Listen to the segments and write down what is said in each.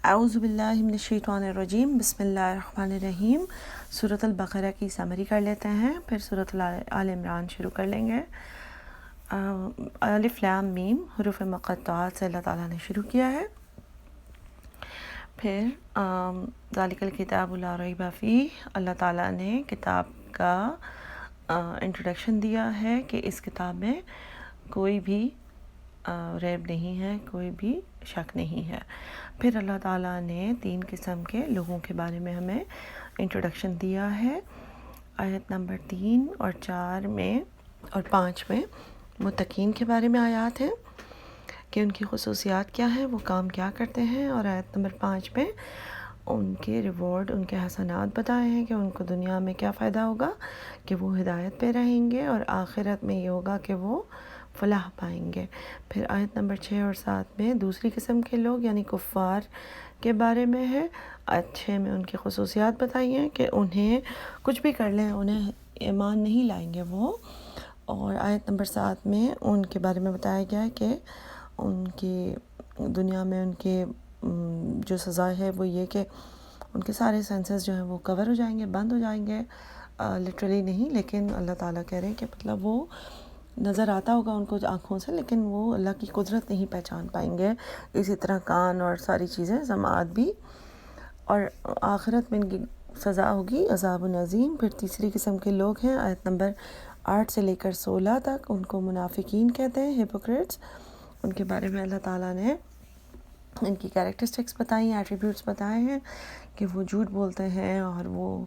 اعوذ باللہ من الشیطان الرجیم، بسم اللہ الرحمن الرحیم۔ سورۃ البقرہ کی سمری کر لیتے ہیں، پھر سورۃ آل عمران شروع کر لیں گے۔ الف لام میم حروف مقطعات سے اللہ تعالیٰ نے شروع کیا ہے۔ پھر ذالک الکتاب لا ریب فیہ، اللہ تعالیٰ نے کتاب کا انٹروڈکشن دیا ہے کہ اس کتاب میں کوئی بھی ریب نہیں ہے، کوئی بھی شک نہیں ہے۔ پھر اللہ تعالیٰ نے 3 قسم کے لوگوں کے بارے میں ہمیں انٹروڈکشن دیا ہے۔ آیت نمبر 3 اور 4 میں اور 5 میں متقین کے بارے میں آیات ہیں کہ ان کی خصوصیات کیا ہیں، وہ کام کیا کرتے ہیں، اور آیت نمبر 5 میں ان کے ریوارڈ، ان کے حسنات بتائے ہیں کہ ان کو دنیا میں کیا فائدہ ہوگا، کہ وہ ہدایت پہ رہیں گے، اور آخرت میں یہ ہوگا کہ وہ فلاح پائیں گے۔ پھر آیت نمبر 6 اور 7 میں دوسری قسم کے لوگ یعنی کفار کے بارے میں ہے۔ آیت 6 میں ان کی خصوصیات بتائی ہیں کہ انہیں کچھ بھی کر لیں انہیں ایمان نہیں لائیں گے وہ، اور آیت نمبر 7 میں ان کے بارے میں بتایا گیا ہے کہ ان کی دنیا میں ان کے جو سزا ہے وہ یہ کہ ان کے سارے سینسز جو ہیں وہ کور ہو جائیں گے، بند ہو جائیں گے، لٹرلی نہیں، لیکن اللہ تعالیٰ کہہ رہے ہیں کہ مطلب وہ نظر آتا ہوگا ان کو آنکھوں سے، لیکن وہ اللہ کی قدرت نہیں پہچان پائیں گے۔ اسی طرح کان اور ساری چیزیں، سماعت بھی، اور آخرت میں ان کی سزا ہوگی عذاب عظیم۔ پھر تیسری قسم کے لوگ ہیں آیت نمبر 8 سے لے کر 16 تک، ان کو منافقین کہتے ہیں، ہیپوکریٹس۔ ان کے بارے میں اللہ تعالیٰ نے ان کی کیریکٹرسٹکس بتائی ہیں، ایٹریبیوٹس بتائے ہیں کہ وہ جھوٹ بولتے ہیں اور وہ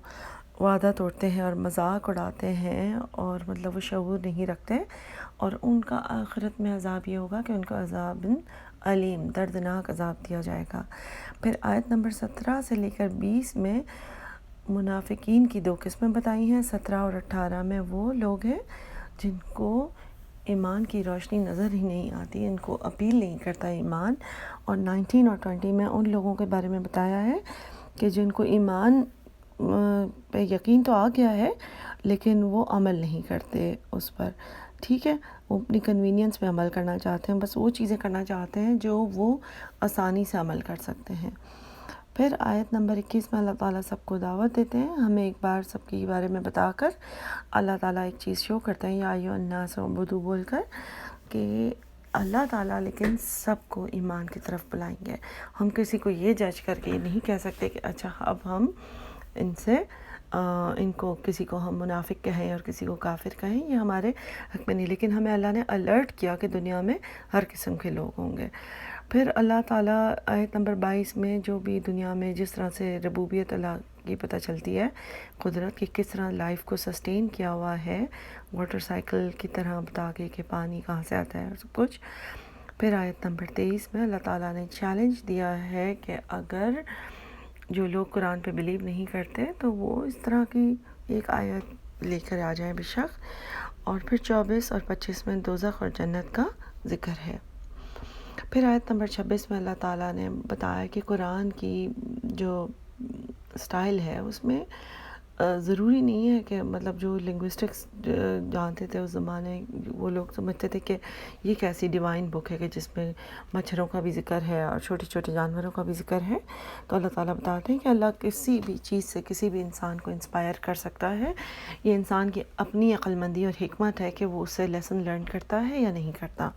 وعدہ توڑتے ہیں اور مذاق اڑاتے ہیں، اور مطلب وہ شعور نہیں رکھتے، اور ان کا آخرت میں عذاب یہ ہوگا کہ ان کو عذاب علیم، دردناک عذاب دیا جائے گا۔ پھر آیت نمبر 17 سے لے کر 20 میں منافقین کی 2 قسمیں بتائی ہیں۔ 17 اور 18 میں وہ لوگ ہیں جن کو ایمان کی روشنی نظر ہی نہیں آتی، ان کو اپیل نہیں کرتا ایمان، اور 19 اور 20 میں ان لوگوں کے بارے میں بتایا ہے کہ جن کو ایمان پہ یقین تو آ گیا ہے لیکن وہ عمل نہیں کرتے اس پر، ٹھیک ہے، وہ اپنی کنوینئنس پہ عمل کرنا چاہتے ہیں، بس وہ چیزیں کرنا چاہتے ہیں جو وہ آسانی سے عمل کر سکتے ہیں۔ پھر آیت نمبر 21 میں اللہ تعالیٰ سب کو دعوت دیتے ہیں، ہمیں ایک بار سب کے بارے میں بتا کر اللہ تعالیٰ ایک چیز شو کرتے ہیں، یا ایھا الناس اعبدوا بول کر، کہ اللہ تعالیٰ لیکن سب کو ایمان کی طرف بلائیں گے۔ ہم کسی کو یہ جج کر کے یہ نہیں کہہ سکتے کہ اچھا اب ہم ان کو کسی کو ہم منافق کہیں اور کسی کو کافر کہیں، یہ ہمارے حق میں نہیں، لیکن ہمیں اللہ نے الرٹ کیا کہ دنیا میں ہر قسم کے لوگ ہوں گے۔ پھر اللہ تعالیٰ آیت نمبر 22 میں جو بھی دنیا میں جس طرح سے ربوبیت اللہ کی پتہ چلتی ہے، قدرت کی کس طرح لائف کو سسٹین کیا ہوا ہے، واٹر سائیکل کی طرح بتا کے کہ پانی کہاں سے آتا ہے اور سب کچھ۔ پھر آیت نمبر 23 میں اللہ تعالیٰ نے چیلنج دیا ہے کہ اگر جو لوگ قرآن پہ بلیو نہیں کرتے تو وہ اس طرح کی ایک آیت لے کر آ جائیں بے شک۔ اور پھر 24 اور 25 میں دوزخ اور جنت کا ذکر ہے۔ پھر آیت نمبر 26 میں اللہ تعالیٰ نے بتایا کہ قرآن کی جو سٹائل ہے اس میں ضروری نہیں ہے کہ مطلب جو لنگوسٹکس جانتے تھے اس زمانے، وہ لوگ سمجھتے تھے کہ یہ کیسی ڈیوائن بک ہے کہ جس میں مچھروں کا بھی ذکر ہے اور چھوٹے چھوٹے جانوروں کا بھی ذکر ہے۔ تو اللہ تعالیٰ بتاتے ہیں کہ اللہ کسی بھی چیز سے کسی بھی انسان کو انسپائر کر سکتا ہے، یہ انسان کی اپنی عقل مندی اور حکمت ہے کہ وہ اس سے لیسن لرن کرتا ہے یا نہیں کرتا۔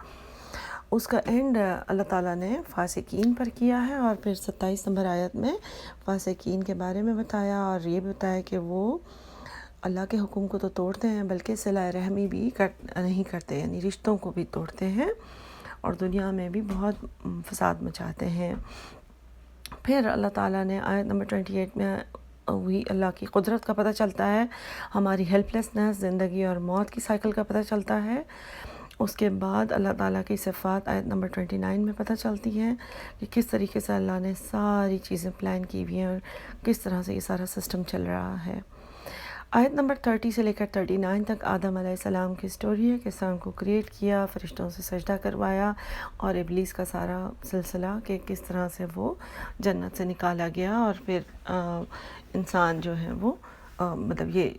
اس کا اینڈ اللہ تعالیٰ نے فاسقین پر کیا ہے، اور پھر 27 نمبر آیت میں فاسقین کے بارے میں بتایا، اور یہ بتایا کہ وہ اللہ کے حکم کو تو توڑتے ہیں بلکہ صلہ رحمی بھی نہیں کرتے، یعنی رشتوں کو بھی توڑتے ہیں، اور دنیا میں بھی بہت فساد مچاتے ہیں۔ پھر اللہ تعالیٰ نے آیت نمبر 28 میں وہی اللہ کی قدرت کا پتہ چلتا ہے، ہماری ہیلپ لیسنس، زندگی اور موت کی سائیکل کا پتہ چلتا ہے۔ اس کے بعد اللہ تعالیٰ کی صفات آیت نمبر 29 میں پتہ چلتی ہے کہ کس طریقے سے اللہ نے ساری چیزیں پلان کی ہوئی ہیں اور کس طرح سے یہ سارا سسٹم چل رہا ہے۔ آیت نمبر 30 سے لے کر 39 تک آدم علیہ السلام کی سٹوری ہے، کس طرح ان کو کریٹ کیا، فرشتوں سے سجدہ کروایا، اور ابلیس کا سارا سلسلہ کہ کس طرح سے وہ جنت سے نکالا گیا اور پھر انسان جو ہے وہ مطلب یہ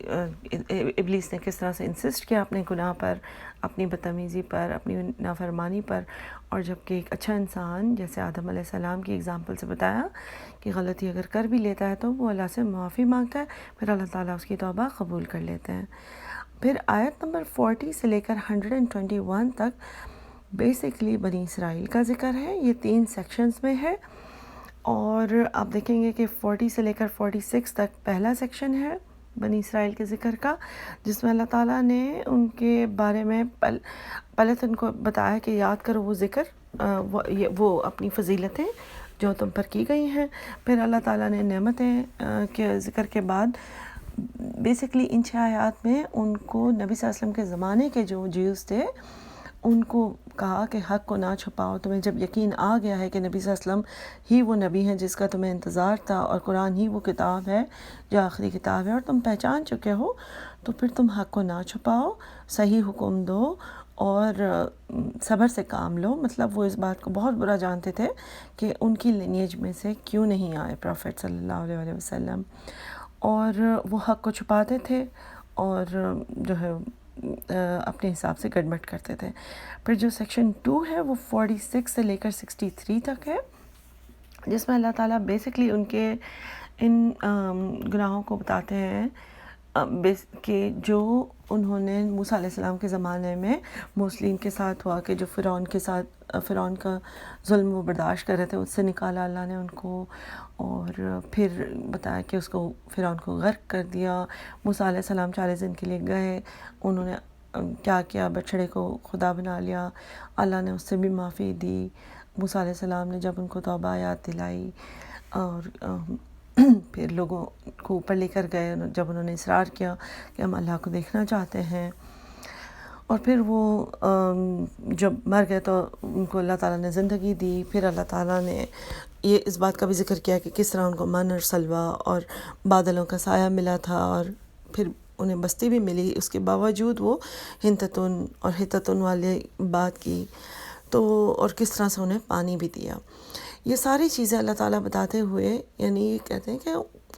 ابلیس نے کس طرح سے انسسٹ کیا اپنے گناہ پر، اپنی بدتمیزی پر، اپنی نافرمانی پر، اور جبکہ ایک اچھا انسان جیسے آدم علیہ السلام کی اگزامپل سے بتایا کہ غلطی اگر کر بھی لیتا ہے تو وہ اللہ سے معافی مانگتا ہے، پھر اللہ تعالیٰ اس کی توبہ قبول کر لیتے ہیں۔ پھر آیت نمبر 40 سے لے کر 121 تک بیسکلی بنی اسرائیل کا ذکر ہے، یہ 3 سیکشنز میں ہے، اور آپ دیکھیں گے کہ 40 سے لے کر 46 تک پہلا سیکشن ہے بنی اسرائیل کے ذکر کا، جس میں اللہ تعالیٰ نے ان کے بارے میں پہلے تو ان کو بتایا کہ یاد کرو وہ ذکر، وہ اپنی فضیلتیں جو تم پر کی گئی ہیں، پھر اللہ تعالیٰ نے نعمتیں کے ذکر کے بعد بیسکلی ان 6 آیات میں ان کو نبی صلی اللہ علیہ وسلم کے زمانے کے جو جیوز تھے ان کو کہا کہ حق کو نہ چھپاؤ، تمہیں جب یقین آ گیا ہے کہ نبی صلی اللہ علیہ وسلم ہی وہ نبی ہیں جس کا تمہیں انتظار تھا، اور قرآن ہی وہ کتاب ہے جو آخری کتاب ہے، اور تم پہچان چکے ہو، تو پھر تم حق کو نہ چھپاؤ، صحیح حکم دو اور صبر سے کام لو۔ مطلب وہ اس بات کو بہت برا جانتے تھے کہ ان کی لینیج میں سے کیوں نہیں آئے پروفیٹ صلی اللہ علیہ وسلم، اور وہ حق کو چھپاتے تھے اور جو ہے اپنے حساب سے گڑبڑ کرتے تھے۔ پھر جو سیکشن 2 ہے وہ 46 سے لے کر 63 تک ہے، جس میں اللہ تعالیٰ بیسکلی ان کے ان گناہوں کو بتاتے ہیں کہ جو انہوں نے موسیٰ علیہ السلام کے زمانے میں موسٹلی ان کے ساتھ ہوا، کہ جو فرعون کا ظلم وہ برداشت کر رہے تھے، اس سے نکالا اللہ نے ان کو، اور پھر بتایا کہ اس کو فرعون کو غرق کر دیا۔ موسیٰ علیہ السلام 40 دن کے لیے گئے، انہوں نے کیا کیا، بچڑے کو خدا بنا لیا، اللہ نے اس سے بھی معافی دی۔ موسیٰ علیہ السلام نے جب ان کو توبہ یاد دلائی اور پھر لوگوں کو اوپر لے کر گئے، جب انہوں نے اصرار کیا کہ ہم اللہ کو دیکھنا چاہتے ہیں، اور پھر وہ جب مر گئے تو ان کو اللہ تعالیٰ نے زندگی دی۔ پھر اللہ تعالیٰ نے یہ اس بات کا بھی ذکر کیا کہ کس طرح ان کو من اور سلوہ اور بادلوں کا سایہ ملا تھا، اور پھر انہیں بستی بھی ملی، اس کے باوجود وہ ہنتتن اور ہتتن والے بات کی، تو اور کس طرح سے انہیں پانی بھی دیا۔ یہ ساری چیزیں اللہ تعالیٰ بتاتے ہوئے یعنی کہتے ہیں کہ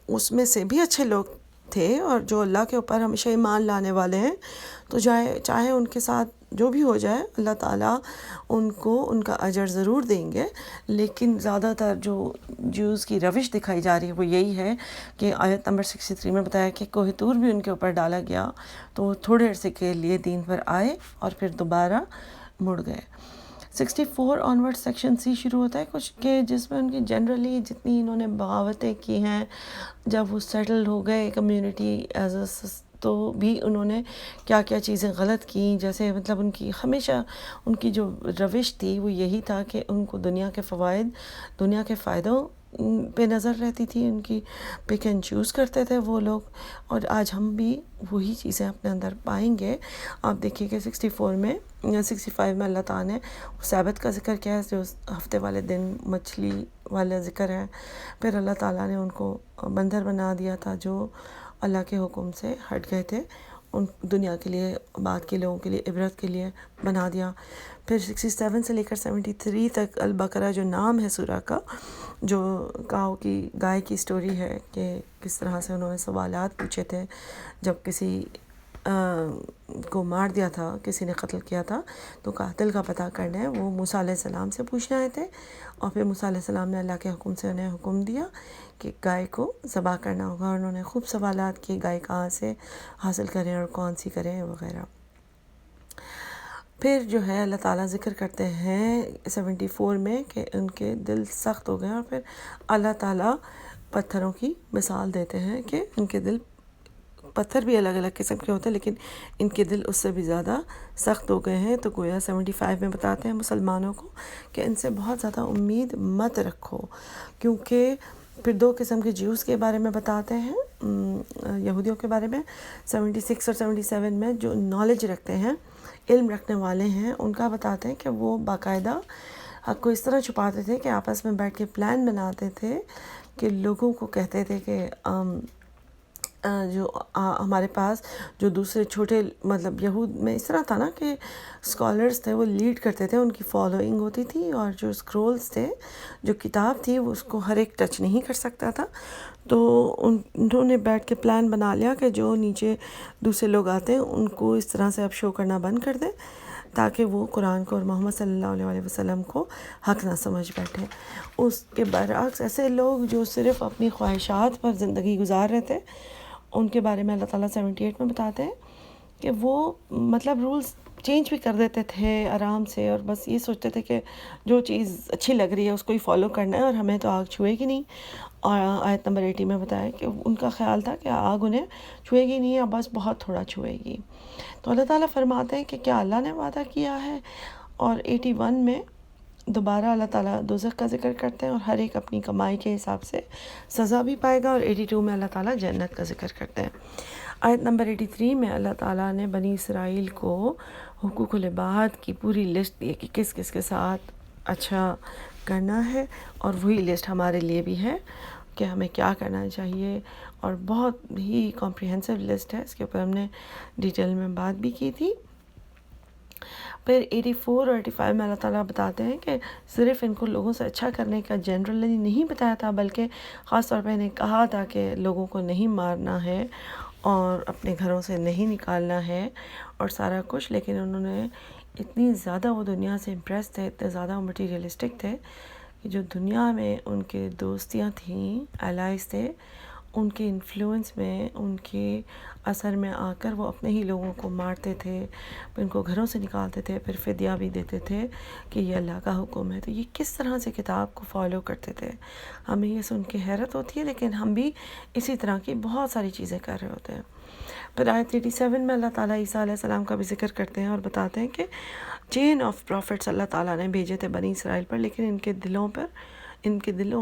اس میں سے بھی اچھے لوگ تھے، اور جو اللہ کے اوپر ہمیشہ ایمان لانے والے ہیں، تو چاہے ان کے ساتھ جو بھی ہو جائے اللہ تعالیٰ ان کو ان کا اجر ضرور دیں گے۔ لیکن زیادہ تر جو جیوز کی روش دکھائی جا رہی ہے وہ یہی ہے کہ آیت نمبر 63 میں بتایا کہ کوہ طور بھی ان کے اوپر ڈالا گیا، تو وہ تھوڑے عرصے کے لیے دین پر آئے اور پھر دوبارہ مڑ گئے۔ 64 آنورڈ سیکشن سی شروع ہوتا ہے کچھ کہ جس میں ان کی جنرلی جتنی انہوں نے بغاوتیں کی ہیں، جب وہ سیٹل ہو گئے کمیونٹی ایز اے، تو بھی انہوں نے کیا کیا چیزیں غلط کیں، جیسے مطلب ان کی ہمیشہ ان کی جو روش تھی وہ یہی تھا کہ ان کو دنیا کے فائدوں پہ نظر رہتی تھی، ان کی پک اینڈ چوز کرتے تھے وہ لوگ، اور آج ہم بھی وہی چیزیں اپنے اندر پائیں گے۔ آپ دیکھیے کہ 65 میں اللہ تعالیٰ نے سبت کا ذکر کیا ہے، جو ہفتے والے دن مچھلی والا ذکر ہے۔ پھر اللہ تعالیٰ نے ان کو بندر بنا دیا تھا جو اللہ کے حکم سے ہٹ گئے تھے، ان دنیا کے لیے، بعد کے لوگوں کے لیے عبرت کے لیے بنا دیا۔ پھر 67 سے لے کر 73 تک البقرہ جو نام ہے سورہ کا، جو کاؤ کی گائے کی سٹوری ہے کہ کس طرح سے انہوں نے سوالات پوچھے تھے جب کسی کو مار دیا تھا، کسی نے قتل کیا تھا، تو قاتل کا پتہ کرنا ہے وہ موسیٰ علیہ السلام سے پوچھنے آئے تھے، اور پھر موسیٰ علیہ السلام نے اللہ کے حکم سے انہیں حکم دیا کہ گائے کو ذبح کرنا ہوگا، اور انہوں نے خوب سوالات کیے، گائے کہاں سے حاصل کریں اور کون سی کریں وغیرہ۔ پھر جو ہے اللہ تعالیٰ ذکر کرتے ہیں 74 میں کہ ان کے دل سخت ہو گئے، اور پھر اللہ تعالیٰ پتھروں کی مثال دیتے ہیں کہ ان کے دل، پتھر بھی الگ الگ قسم کے ہوتے ہیں لیکن ان کے دل اس سے بھی زیادہ سخت ہو گئے ہیں۔ تو گویا 75 میں بتاتے ہیں مسلمانوں کو کہ ان سے بہت زیادہ امید مت رکھو، کیونکہ پھر 2 قسم کے جیوز کے بارے میں بتاتے ہیں، یہودیوں کے بارے میں 76 اور 77 میں، جو نالج رکھتے ہیں، علم رکھنے والے ہیں، ان کا بتاتے ہیں کہ وہ باقاعدہ حق کو اس طرح چھپاتے تھے کہ آپس میں بیٹھ کے پلان بناتے تھے، کہ لوگوں کو کہتے تھے کہ جو ہمارے پاس جو دوسرے چھوٹے مطلب یہود میں اس طرح تھا نا کہ اسکالرس تھے وہ لیڈ کرتے تھے، ان کی فالوئنگ ہوتی تھی، اور جو اسکرولز تھے، جو کتاب تھی، وہ اس کو ہر ایک ٹچ نہیں کر سکتا تھا. تو انہوں نے بیٹھ کے پلان بنا لیا کہ جو نیچے دوسرے لوگ آتے ہیں ان کو اس طرح سے اب شو کرنا بند کر دیں تاکہ وہ قرآن کو اور محمد صلی اللہ علیہ وسلم کو حق نہ سمجھ بیٹھیں. اس کے برعکس ایسے لوگ جو صرف اپنی خواہشات پر زندگی گزار رہے تھے، ان کے بارے میں اللہ تعالیٰ 78 میں بتاتے ہیں کہ وہ مطلب رولز چینج بھی کر دیتے تھے آرام سے، اور بس یہ سوچتے تھے کہ جو چیز اچھی لگ رہی ہے اس کو ہی فالو کرنا ہے اور ہمیں تو آگ چھوئے گی نہیں. اور آیت نمبر 80 میں بتایا کہ ان کا خیال تھا کہ آگ انہیں چھوئے گی نہیں، یا بس بہت تھوڑا چھوئے گی. تو اللہ تعالیٰ فرماتے ہیں کہ کیا اللہ نے وعدہ کیا ہے. اور 81 میں دوبارہ اللہ تعالیٰ دوزخ کا ذکر کرتے ہیں اور ہر ایک اپنی کمائی کے حساب سے سزا بھی پائے گا. اور 82 میں اللہ تعالیٰ جنت کا ذکر کرتے ہیں. آیت نمبر 83 میں اللہ تعالیٰ نے بنی اسرائیل کو حقوق العباد کی پوری لسٹ دی کہ کس کس کے ساتھ اچھا کرنا ہے، اور وہی لسٹ ہمارے لیے بھی ہے کہ ہمیں کیا کرنا چاہیے، اور بہت ہی کمپریہنسو لسٹ ہے. اس کے اوپر ہم نے ڈیٹیل میں بات بھی کی تھی. پھر 84 اور 85 میں اللہ تعالیٰ بتاتے ہیں کہ صرف ان کو لوگوں سے اچھا کرنے کا جنرلی نہیں بتایا تھا، بلکہ خاص طور پہ انہیں کہا تھا کہ لوگوں کو نہیں مارنا ہے اور اپنے گھروں سے نہیں نکالنا ہے اور سارا کچھ. لیکن انہوں نے اتنی زیادہ وہ دنیا سے امپریس تھے، اتنے زیادہ وہ مٹیریلسٹک تھے کہ جو دنیا میں ان کے دوستیاں تھیں، الائز تھے، ان کے انفلوئنس میں، ان کے اثر میں آ کر وہ اپنے ہی لوگوں کو مارتے تھے، پھر ان کو گھروں سے نکالتے تھے، پھر فدیہ بھی دیتے تھے کہ یہ اللہ کا حکم ہے. تو یہ کس طرح سے کتاب کو فالو کرتے تھے. ہمیں یہ سن کے حیرت ہوتی ہے، لیکن ہم بھی اسی طرح کی بہت ساری چیزیں کر رہے ہوتے ہیں. پھر آیت 87 میں اللہ تعالیٰ عیسیٰ علیہ السلام کا بھی ذکر کرتے ہیں اور بتاتے ہیں کہ چین آف پروفٹس اللہ تعالیٰ نے بھیجے تھے بنی اسرائیل پر، لیکن ان کے دل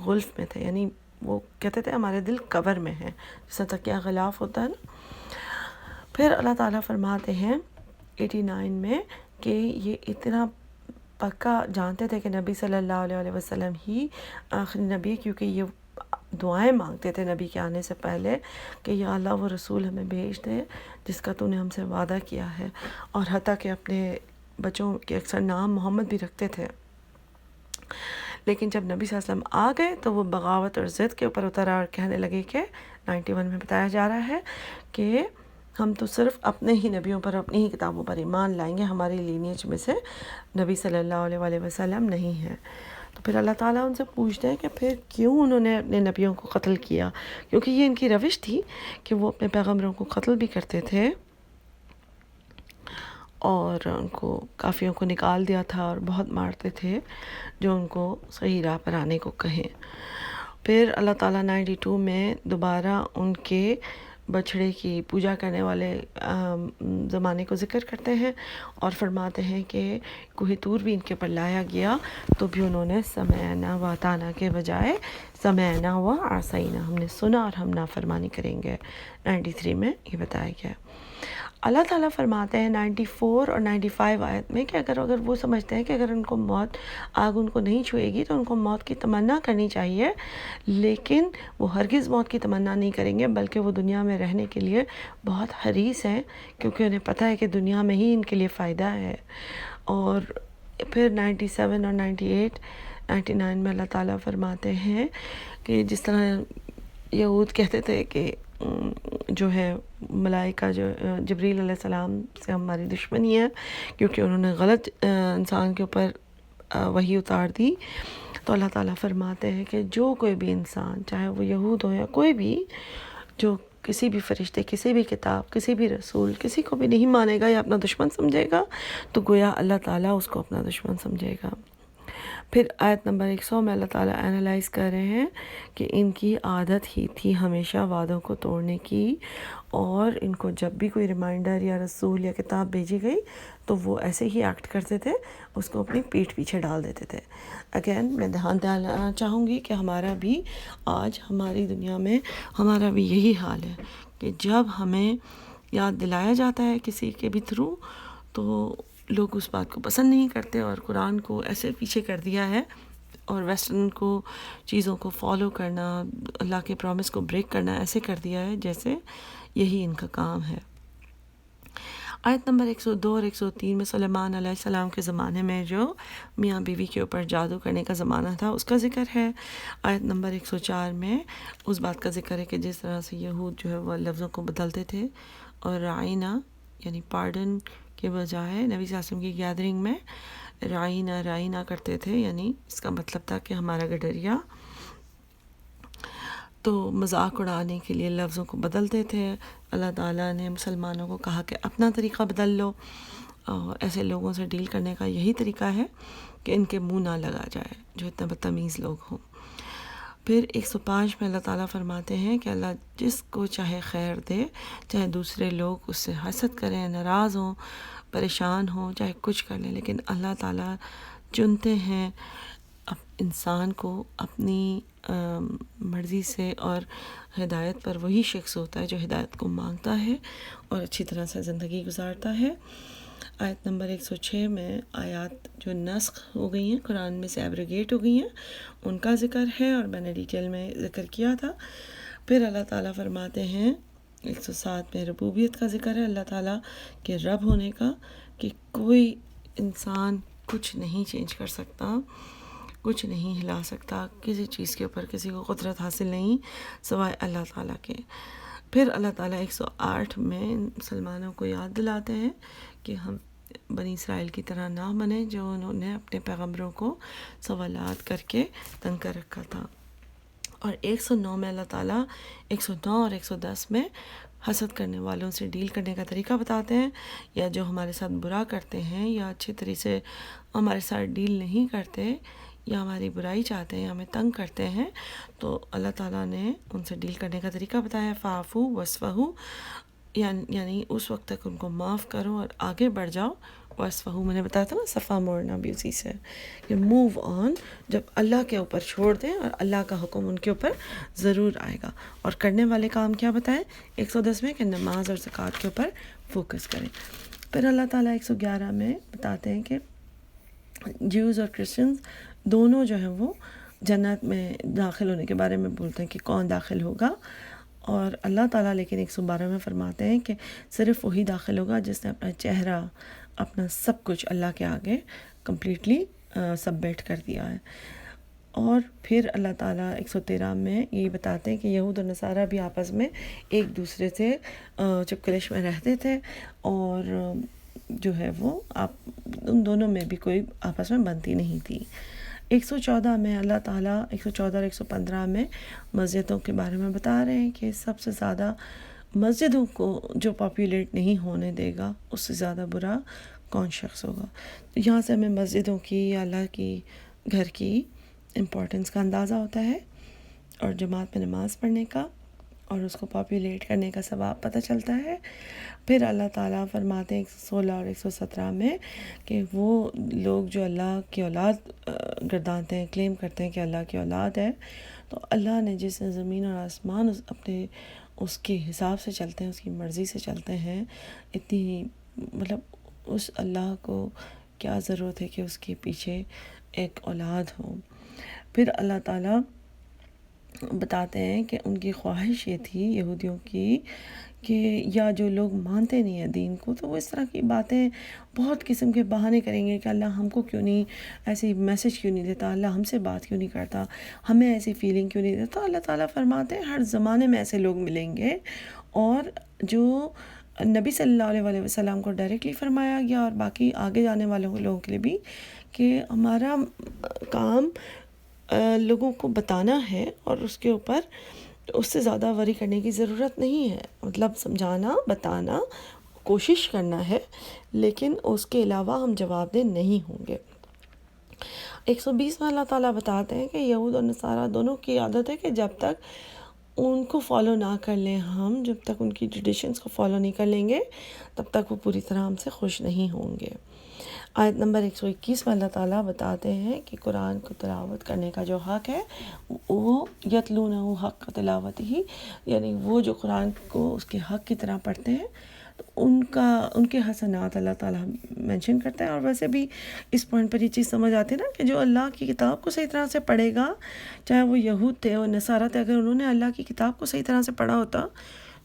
غلف میں تھے، یعنی وہ کہتے تھے ہمارے دل کور میں ہیں، جیسا تکیہ غلاف ہوتا ہے نا. پھر اللہ تعالیٰ فرماتے ہیں 89 میں کہ یہ اتنا پکا جانتے تھے کہ نبی صلی اللہ علیہ وسلم ہی آخری نبی ہے، کیونکہ یہ دعائیں مانگتے تھے نبی کے آنے سے پہلے کہ یا اللہ وہ رسول ہمیں بھیج دے جس کا تو نے ہم سے وعدہ کیا ہے. اور حتیٰ کہ اپنے بچوں کے اکثر نام محمد بھی رکھتے تھے. لیکن جب نبی صلی اللہ علیہ وسلم آ گئے تو وہ بغاوت اور ضد کے اوپر اترا اور کہنے لگے کہ 91 میں بتایا جا رہا ہے کہ ہم تو صرف اپنے ہی نبیوں پر، اپنی ہی کتابوں پر ایمان لائیں گے، ہماری لینیج میں سے نبی صلی اللہ علیہ وسلم نہیں ہے. تو پھر اللہ تعالیٰ ان سے پوچھتے ہیں کہ پھر کیوں انہوں نے اپنے نبیوں کو قتل کیا. کیونکہ یہ ان کی روش تھی کہ وہ اپنے پیغمبروں کو قتل بھی کرتے تھے اور ان کو کافیوں کو نکال دیا تھا اور بہت مارتے تھے جو ان کو صحیح راہ پر آنے کو کہیں. پھر اللہ تعالیٰ 92 میں دوبارہ ان کے بچھڑے کی پوجا کرنے والے زمانے کو ذکر کرتے ہیں اور فرماتے ہیں کہ کوہ طور بھی ان کے پر لایا گیا تو بھی انہوں نے سمعنا و اطعنا کے بجائے سمعنا و عصینا، ہم نے سنا اور ہم نافرمانی کریں گے. 93 میں یہ بتایا گیا. اللہ تعالیٰ فرماتے ہیں 94 اور 95 آیت میں کہ اگر وہ سمجھتے ہیں کہ اگر ان کو موت آگ ان کو نہیں چھوئے گی تو ان کو موت کی تمنا کرنی چاہیے، لیکن وہ ہرگز موت کی تمنا نہیں کریں گے، بلکہ وہ دنیا میں رہنے کے لیے بہت حریص ہیں کیونکہ انہیں پتہ ہے کہ دنیا میں ہی ان کے لیے فائدہ ہے. اور پھر 97 اور 98 99 میں اللہ تعالیٰ فرماتے ہیں کہ جس طرح یہود کہتے تھے کہ جو ہے ملائکہ جو جبریل علیہ السلام سے ہماری دشمنی ہے کیونکہ انہوں نے غلط انسان کے اوپر وحی اتار دی، تو اللہ تعالیٰ فرماتے ہیں کہ جو کوئی بھی انسان، چاہے وہ یہود ہو یا کوئی بھی، جو کسی بھی فرشتے، کسی بھی کتاب، کسی بھی رسول، کسی کو بھی نہیں مانے گا یا اپنا دشمن سمجھے گا تو گویا اللہ تعالیٰ اس کو اپنا دشمن سمجھے گا. پھر آیت نمبر 100 میں اللہ تعالیٰ اینالائز کر رہے ہیں کہ ان کی عادت ہی تھی ہمیشہ وعدوں کو توڑنے کی، اور ان کو جب بھی کوئی ریمائنڈر یا رسول یا کتاب بھیجی گئی تو وہ ایسے ہی ایکٹ کرتے تھے، اس کو اپنی پیٹھ پیچھے ڈال دیتے تھے. اگین میں دھیان دلانا چاہوں گی کہ ہمارا بھی آج ہماری دنیا میں ہمارا بھی یہی حال ہے کہ جب ہمیں یاد دلایا جاتا ہے کسی کے بھی تھرو تو لوگ اس بات کو پسند نہیں کرتے اور قرآن کو ایسے پیچھے کر دیا ہے اور ویسٹرن کو چیزوں کو فالو کرنا، اللہ کے پرومس کو بریک کرنا ایسے کر دیا ہے جیسے یہی ان کا کام ہے۔ آیت نمبر 102 اور 103 میں سلیمان علیہ السلام کے زمانے میں جو میاں بیوی کے اوپر جادو کرنے کا زمانہ تھا اس کا ذکر ہے۔ آیت نمبر 104 میں اس بات کا ذکر ہے کہ جس طرح سے یہود جو ہے وہ لفظوں کو بدلتے تھے اور رعینہ یعنی پارڈن کے بجائے نبی صلی اللہ علیہ وسلم کی گیدرنگ میں رعینہ کرتے تھے، یعنی اس کا مطلب تھا کہ ہمارا گڈریا، تو مذاق اڑانے کے لیے لفظوں کو بدلتے تھے۔ اللہ تعالیٰ نے مسلمانوں کو کہا کہ اپنا طریقہ بدل لو، اور ایسے لوگوں سے ڈیل کرنے کا یہی طریقہ ہے کہ ان کے منہ نہ لگا جائے جو اتنے بدتمیز لوگ ہوں۔ پھر 105 میں اللہ تعالیٰ فرماتے ہیں کہ اللہ جس کو چاہے خیر دے، چاہے دوسرے لوگ اس سے حسد کریں، ناراض ہوں، پریشان ہوں، چاہے کچھ کر لیں، لیکن اللہ تعالیٰ چنتے ہیں انسان کو اپنی مرضی سے، اور ہدایت پر وہی شخص ہوتا ہے جو ہدایت کو مانگتا ہے اور اچھی طرح سے زندگی گزارتا ہے۔ آیت نمبر 106 میں آیات جو نسخ ہو گئی ہیں، قرآن میں سے ایبریگیٹ ہو گئی ہیں، ان کا ذکر ہے اور میں نے ڈیٹیل میں ذکر کیا تھا۔ پھر اللہ تعالیٰ فرماتے ہیں 107 میں ربوبیت کا ذکر ہے، اللہ تعالیٰ کے رب ہونے کا، کہ کوئی انسان کچھ نہیں چینج کر سکتا، کچھ نہیں ہلا سکتا، کسی چیز کے اوپر کسی کو قدرت حاصل نہیں سوائے اللہ تعالیٰ کے۔ پھر اللہ تعالیٰ 108 میں مسلمانوں کو یاد دلاتے ہیں کہ ہم بنی اسرائیل کی طرح نہ بنیں جو انہوں نے اپنے پیغمبروں کو سوالات کر کے تنگ کر رکھا تھا۔ اور 109 میں اللہ تعالیٰ 109 اور 110 میں حسد کرنے والوں سے ڈیل کرنے کا طریقہ بتاتے ہیں، یا جو ہمارے ساتھ برا کرتے ہیں یا اچھے طریقے سے ہمارے ساتھ ڈیل نہیں کرتے یا ہماری برائی چاہتے ہیں، ہمیں تنگ کرتے ہیں، تو اللہ تعالیٰ نے ان سے ڈیل کرنے کا طریقہ بتایا، فاعفو وصفحو، یعنی اس وقت تک ان کو معاف کرو اور آگے بڑھ جاؤ۔ وصفحو میں نے بتایا تھا نا، صفحہ موڑنا بھی اسی سے، کہ موو آن، جب اللہ کے اوپر چھوڑ دیں اور اللہ کا حکم ان کے اوپر ضرور آئے گا۔ اور کرنے والے کام کیا بتائیں 110 میں، کہ نماز اور زکوٰۃ کے اوپر فوکس کریں۔ پھر اللہ تعالیٰ 111 میں بتاتے ہیں کہ جیوز اور کرسچنز دونوں جو ہیں وہ جنت میں داخل ہونے کے بارے میں بولتے ہیں کہ کون داخل ہوگا، اور اللہ تعالیٰ لیکن 112 میں فرماتے ہیں کہ صرف وہی داخل ہوگا جس نے اپنا چہرہ، اپنا سب کچھ اللہ کے آگے کمپلیٹلی سبمٹ کر دیا ہے۔ اور پھر اللہ تعالیٰ 113 میں یہی بتاتے ہیں کہ یہود اور نصارہ بھی آپس میں ایک دوسرے سے چپکلش میں رہتے تھے، اور جو ہے وہ ان دونوں میں بھی کوئی آپس میں بنتی نہیں تھی۔ 114 میں اللہ تعالیٰ 114 اور 115 میں مسجدوں کے بارے میں بتا رہے ہیں کہ سب سے زیادہ مسجدوں کو جو پاپولیٹ نہیں ہونے دے گا اس سے زیادہ برا کون شخص ہوگا۔ تو یہاں سے ہمیں مسجدوں کی یا اللہ کی گھر کی امپورٹنس کا اندازہ ہوتا ہے، اور جماعت میں نماز پڑھنے کا اور اس کو پاپولیٹ کرنے کا ثواب پتہ چلتا ہے۔ پھر اللہ تعالیٰ فرماتے ہیں 116 اور 117 میں کہ وہ لوگ جو اللہ کی اولاد گردانتے ہیں، کلیم کرتے ہیں کہ اللہ کی اولاد ہے، تو اللہ نے جس نے زمین اور آسمان اپنے اس کے حساب سے چلتے ہیں، اس کی مرضی سے چلتے ہیں، اتنی مطلب اس اللہ کو کیا ضرورت ہے کہ اس کے پیچھے ایک اولاد ہو۔ پھر اللہ تعالیٰ بتاتے ہیں کہ ان کی خواہش یہ تھی یہودیوں کی کہ یا جو لوگ مانتے نہیں ہیں دین کو، تو وہ اس طرح کی باتیں بہت قسم کے بہانے کریں گے کہ اللہ ہم کو کیوں نہیں ایسی میسج کیوں نہیں دیتا، اللہ ہم سے بات کیوں نہیں کرتا، ہمیں ایسی فیلنگ کیوں نہیں دیتا۔ تو اللہ تعالیٰ فرماتے ہیں ہر زمانے میں ایسے لوگ ملیں گے، اور جو نبی صلی اللہ علیہ وسلم کو ڈائریکٹلی فرمایا گیا اور باقی آگے جانے والوں لوگوں کے لیے بھی، کہ ہمارا کام لوگوں کو بتانا ہے، اور اس کے اوپر اس سے زیادہ وری کرنے کی ضرورت نہیں ہے، مطلب سمجھانا، بتانا، کوشش کرنا ہے، لیکن اس کے علاوہ ہم جواب دہ نہیں ہوں گے۔ 120 میں اللہ تعالیٰ بتاتے ہیں کہ یہود اور نصارہ دونوں کی عادت ہے کہ جب تک ان کو فالو نہ کر لیں، ہم جب تک ان کی ٹریڈیشنز کو فالو نہیں کر لیں گے تب تک وہ پوری طرح ہم سے خوش نہیں ہوں گے۔ آیت نمبر 121 میں اللہ تعالیٰ بتاتے ہیں کہ قرآن کو تلاوت کرنے کا جو حق ہے وہ یتلونہ حق تلاوت ہی، یعنی وہ جو قرآن کو اس کے حق کی طرح پڑھتے ہیں تو ان کے حسنات اللہ تعالیٰ مینشن کرتا ہے. اور ویسے بھی اس پوائنٹ پر یہ چیز سمجھ آتی ہے نا کہ جو اللہ کی کتاب کو صحیح طرح سے پڑھے گا، چاہے وہ یہود تھے اور نصارہ تھے، اگر انہوں نے اللہ کی کتاب کو صحیح طرح سے پڑھا ہوتا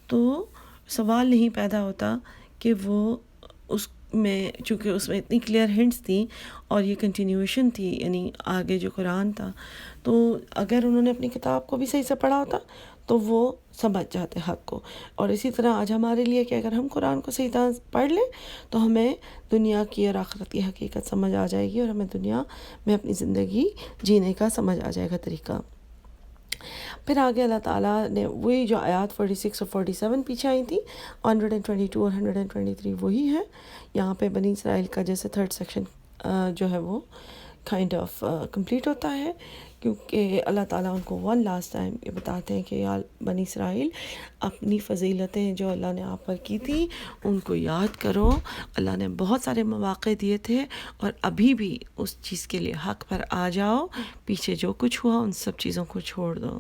تو سوال نہیں پیدا ہوتا کہ وہ اس میں، چونکہ اس میں اتنی کلیئر ہنٹس تھیں اور یہ کنٹینیویشن تھی، یعنی آگے جو قرآن تھا، تو اگر انہوں نے اپنی کتاب کو بھی صحیح سے پڑھا ہوتا تو وہ سمجھ جاتے حق کو. اور اسی طرح آج ہمارے لیے کہ اگر ہم قرآن کو صحیح طرح پڑھ لیں تو ہمیں دنیا کی اور آخرت کی حقیقت سمجھ آ جائے گی، اور ہمیں دنیا میں اپنی زندگی جینے کا سمجھ آ جائے گا طریقہ. پھر آگے اللہ تعالیٰ نے وہی جو آیات 46 اور 47 پیچھے آئی تھیں، 122 اور 123 وہی ہے. یہاں پہ بنی اسرائیل کا جیسے تھرڈ سیکشن جو ہے وہ کائنڈ آف کمپلیٹ ہوتا ہے، کیونکہ اللہ تعالیٰ ان کو ون لاسٹ ٹائم یہ بتاتے ہیں کہ یا بنی اسرائیل اپنی فضیلتیں جو اللہ نے آپ پر کی تھی ان کو یاد کرو. اللہ نے بہت سارے مواقع دیے تھے اور ابھی بھی اس چیز کے لیے حق پر آ جاؤ، پیچھے جو کچھ ہوا ان سب چیزوں کو چھوڑ دو،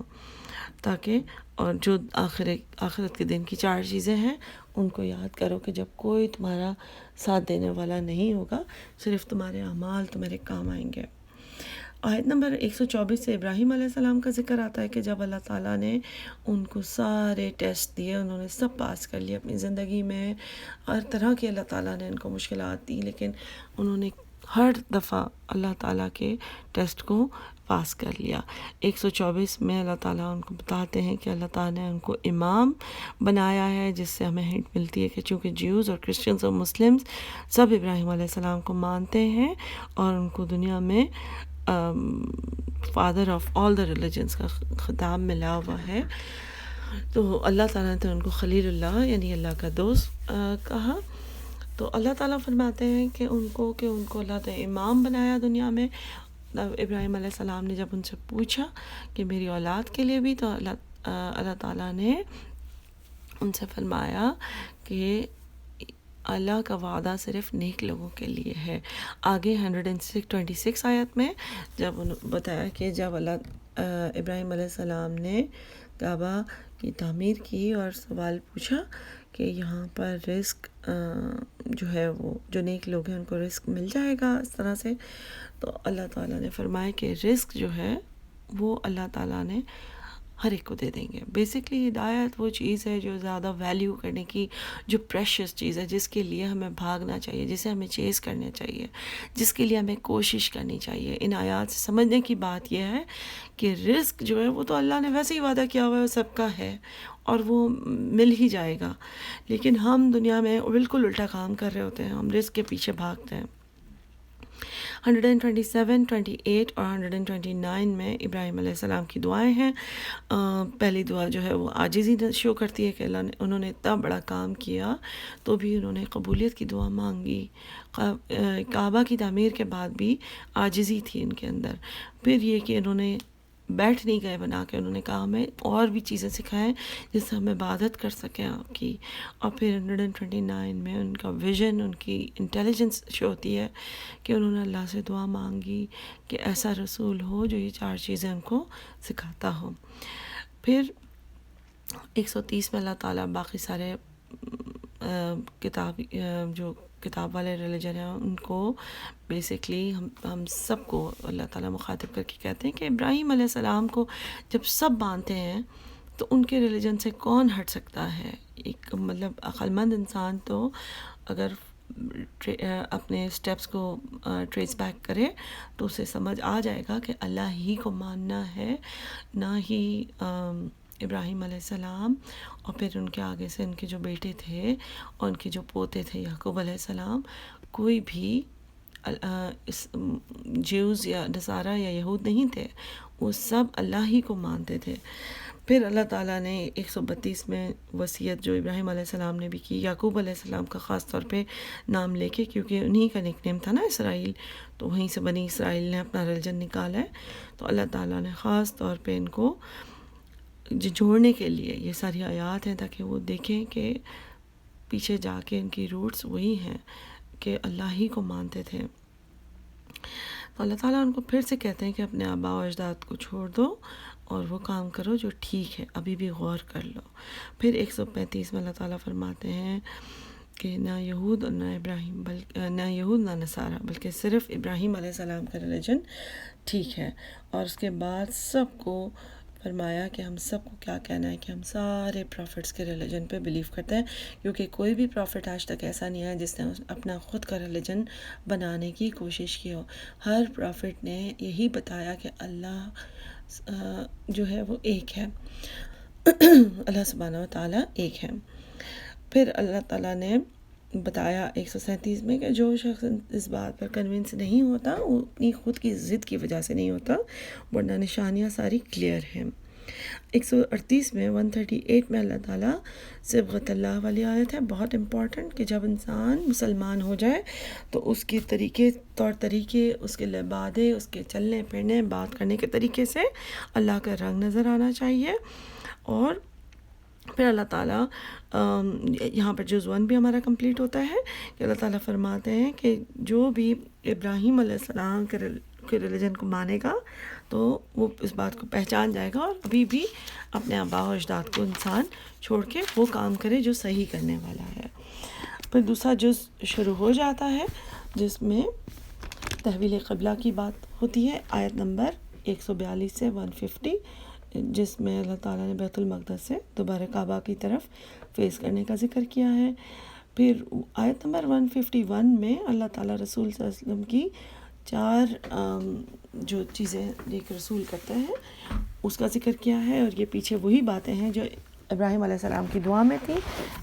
تاکہ اور جو آخرت کے دن کی 4 چیزیں ہیں ان کو یاد کرو کہ جب کوئی تمہارا ساتھ دینے والا نہیں ہوگا، صرف تمہارے اعمال تمہارے کام آئیں گے. آیت نمبر 124 سے ابراہیم علیہ السلام کا ذکر آتا ہے کہ جب اللہ تعالیٰ نے ان کو سارے ٹیسٹ دیے، انہوں نے سب پاس کر لیے اپنی زندگی میں، ہر طرح کی اللہ تعالیٰ نے ان کو مشکلات دی، لیکن انہوں نے ہر دفعہ اللہ تعالیٰ کے ٹیسٹ کو پاس کر لیا. 124 میں اللہ تعالیٰ ان کو بتاتے ہیں کہ اللہ تعالیٰ نے ان کو امام بنایا ہے، جس سے ہمیں ہنٹ ملتی ہے کہ چونکہ جیوز اور کرسچنز اور مسلمز سب ابراہیم علیہ السلام کو مانتے ہیں اور ان کو دنیا میں father of all the religions کا خطاب ملا ہوا ہے، تو اللہ تعالیٰ نے ان کو خلیل اللہ یعنی اللہ کا دوست کہا. تو اللہ تعالیٰ فرماتے ہیں کہ ان کو اللہ نے امام بنایا دنیا میں. ابراہیم علیہ السلام نے جب ان سے پوچھا کہ میری اولاد کے لیے بھی، تو اللہ تعالیٰ نے ان سے فرمایا کہ اللہ کا وعدہ صرف نیک لوگوں کے لیے ہے. آگے 126 آیت میں جب بتایا کہ جب ابراہیم علیہ السلام نے کعبہ کی تعمیر کی اور سوال پوچھا کہ یہاں پر رزق جو ہے وہ جو نیک لوگ ہیں ان کو رزق مل جائے گا اس طرح سے، تو اللہ تعالیٰ نے فرمایا کہ رزق جو ہے وہ اللہ تعالیٰ نے ہر ایک کو دے دیں گے. بیسکلی ہدایت وہ چیز ہے جو زیادہ ویلیو کرنے کی، جو پریشیس چیز ہے، جس کے لیے ہمیں بھاگنا چاہیے، جسے ہمیں چیز کرنا چاہیے، جس کے لیے ہمیں کوشش کرنی چاہیے. ان آیات سے سمجھنے کی بات یہ ہے کہ رزق جو ہے وہ تو اللہ نے ویسے ہی وعدہ کیا ہوا ہے، سب کا ہے اور وہ مل ہی جائے گا، لیکن ہم دنیا میں بالکل الٹا کام کر رہے ہوتے ہیں، ہم رزق کے پیچھے بھاگتے ہیں. 127, 28 اور 129 میں ابراہیم علیہ السلام کی دعائیں ہیں. پہلی دعا جو ہے وہ عاجزی شو کرتی ہے کہ انہوں نے اتنا بڑا کام کیا تو بھی انہوں نے قبولیت کی دعا مانگی. کعبہ کی تعمیر کے بعد بھی عاجزی تھی ان کے اندر. پھر یہ کہ انہوں نے بیٹھ نہیں گئے بنا کے، انہوں نے کہا ہمیں اور بھی چیزیں سکھائیں جس سے ہم عبادت کر سکیں آپ کی. اور پھر 129 میں ان کا ویژن، ان کی انٹیلیجنس شو ہوتی ہے کہ انہوں نے اللہ سے دعا مانگی کہ ایسا رسول ہو جو یہ 4 چیزیں ان کو سکھاتا ہو. پھر 130 میں اللہ تعالیٰ باقی سارے جو کتاب والے ریلیجن ہیں ان کو بیسکلی ہم سب کو اللہ تعالیٰ مخاطب کر کے کہتے ہیں کہ ابراہیم علیہ السلام کو جب سب مانتے ہیں تو ان کے ریلیجن سے کون ہٹ سکتا ہے. ایک مطلب عقل مند انسان تو اگر اپنے سٹیپس کو ٹریس بیک کرے تو اسے سمجھ آ جائے گا کہ اللہ ہی کو ماننا ہے، نہ ہی ابراہیم علیہ السلام اور پھر ان کے آگے سے ان کے جو بیٹے تھے اور ان کے جو پوتے تھے یعقوب علیہ السلام، کوئی بھی جیوز یا نصارہ یا یہود نہیں تھے، وہ سب اللہ ہی کو مانتے تھے. پھر اللہ تعالیٰ نے 132 میں وصیت جو ابراہیم علیہ السلام نے بھی کی یعقوب علیہ السلام کا خاص طور پہ نام لے کے، کیونکہ انہی کا نک نیم تھا نا اسرائیل، تو وہیں سے بنی اسرائیل نے اپنا ریلیجن نکالا ہے. تو اللہ تعالیٰ نے خاص طور پہ ان کو جوڑنے کے لیے یہ ساری آیات ہیں تاکہ وہ دیکھیں کہ پیچھے جا کے ان کی روٹس وہی ہیں کہ اللہ ہی کو مانتے تھے. تو اللہ تعالیٰ ان کو پھر سے کہتے ہیں کہ اپنے آباء و اجداد کو چھوڑ دو اور وہ کام کرو جو ٹھیک ہے، ابھی بھی غور کر لو. پھر 135 میں اللہ تعالیٰ فرماتے ہیں کہ نہ یہود اور نہ ابراہیم نہ یہود نہ نصارہ بلکہ صرف ابراہیم علیہ السلام کا ریلیجن ٹھیک ہے. اور اس کے بعد سب کو فرمایا کہ ہم سب کو کیا کہنا ہے کہ ہم سارے پروفٹس کے ریلیجن پہ بلیو کرتے ہیں، کیونکہ کوئی بھی پروفٹ آج تک ایسا نہیں ہے جس نے اپنا خود کا ریلیجن بنانے کی کوشش کی ہو. ہر پروفٹ نے یہی بتایا کہ اللہ جو ہے وہ ایک ہے، اللہ سبحانہ و تعالیٰ ایک ہے. پھر اللہ تعالیٰ نے بتایا 137 میں کہ جو شخص اس بات پر کنونس نہیں ہوتا وہ اپنی خود کی ضد کی وجہ سے نہیں ہوتا، ورنہ نشانیاں ساری کلیئر ہیں. 138 میں 138 میں اللہ تعالیٰ صبغت اللہ والی آیت ہے، بہت امپورٹنٹ، کہ جب انسان مسلمان ہو جائے تو اس کے طور طریقے، اس کے لبادے، اس کے چلنے پھرنے، بات کرنے کے طریقے سے اللہ کا رنگ نظر آنا چاہیے. اور پھر اللہ تعالیٰ یہاں پر جز 1 بھی ہمارا کمپلیٹ ہوتا ہے کہ اللہ تعالیٰ فرماتے ہیں کہ جو بھی ابراہیم علیہ السلام کے ریلیجن کو مانے گا تو وہ اس بات کو پہچان جائے گا، اور ابھی بھی اپنے آباء و اجداد کو انسان چھوڑ کے وہ کام کرے جو صحیح کرنے والا ہے. پھر دوسرا جز شروع ہو جاتا ہے جس میں تحویل قبلہ کی بات ہوتی ہے، آیت نمبر 142 سے 150، جس میں اللہ تعالیٰ نے بیت المقدس سے دوبارہ کعبہ کی طرف فیس کرنے کا ذکر کیا ہے. پھر آیت نمبر 151 میں اللہ تعالیٰ رسول صلی اللہ علیہ وسلم کی 4 جو چیزیں ایک رسول کرتے ہیں اس کا ذکر کیا ہے، اور یہ پیچھے وہی باتیں ہیں جو ابراہیم علیہ السلام کی دعا میں تھی،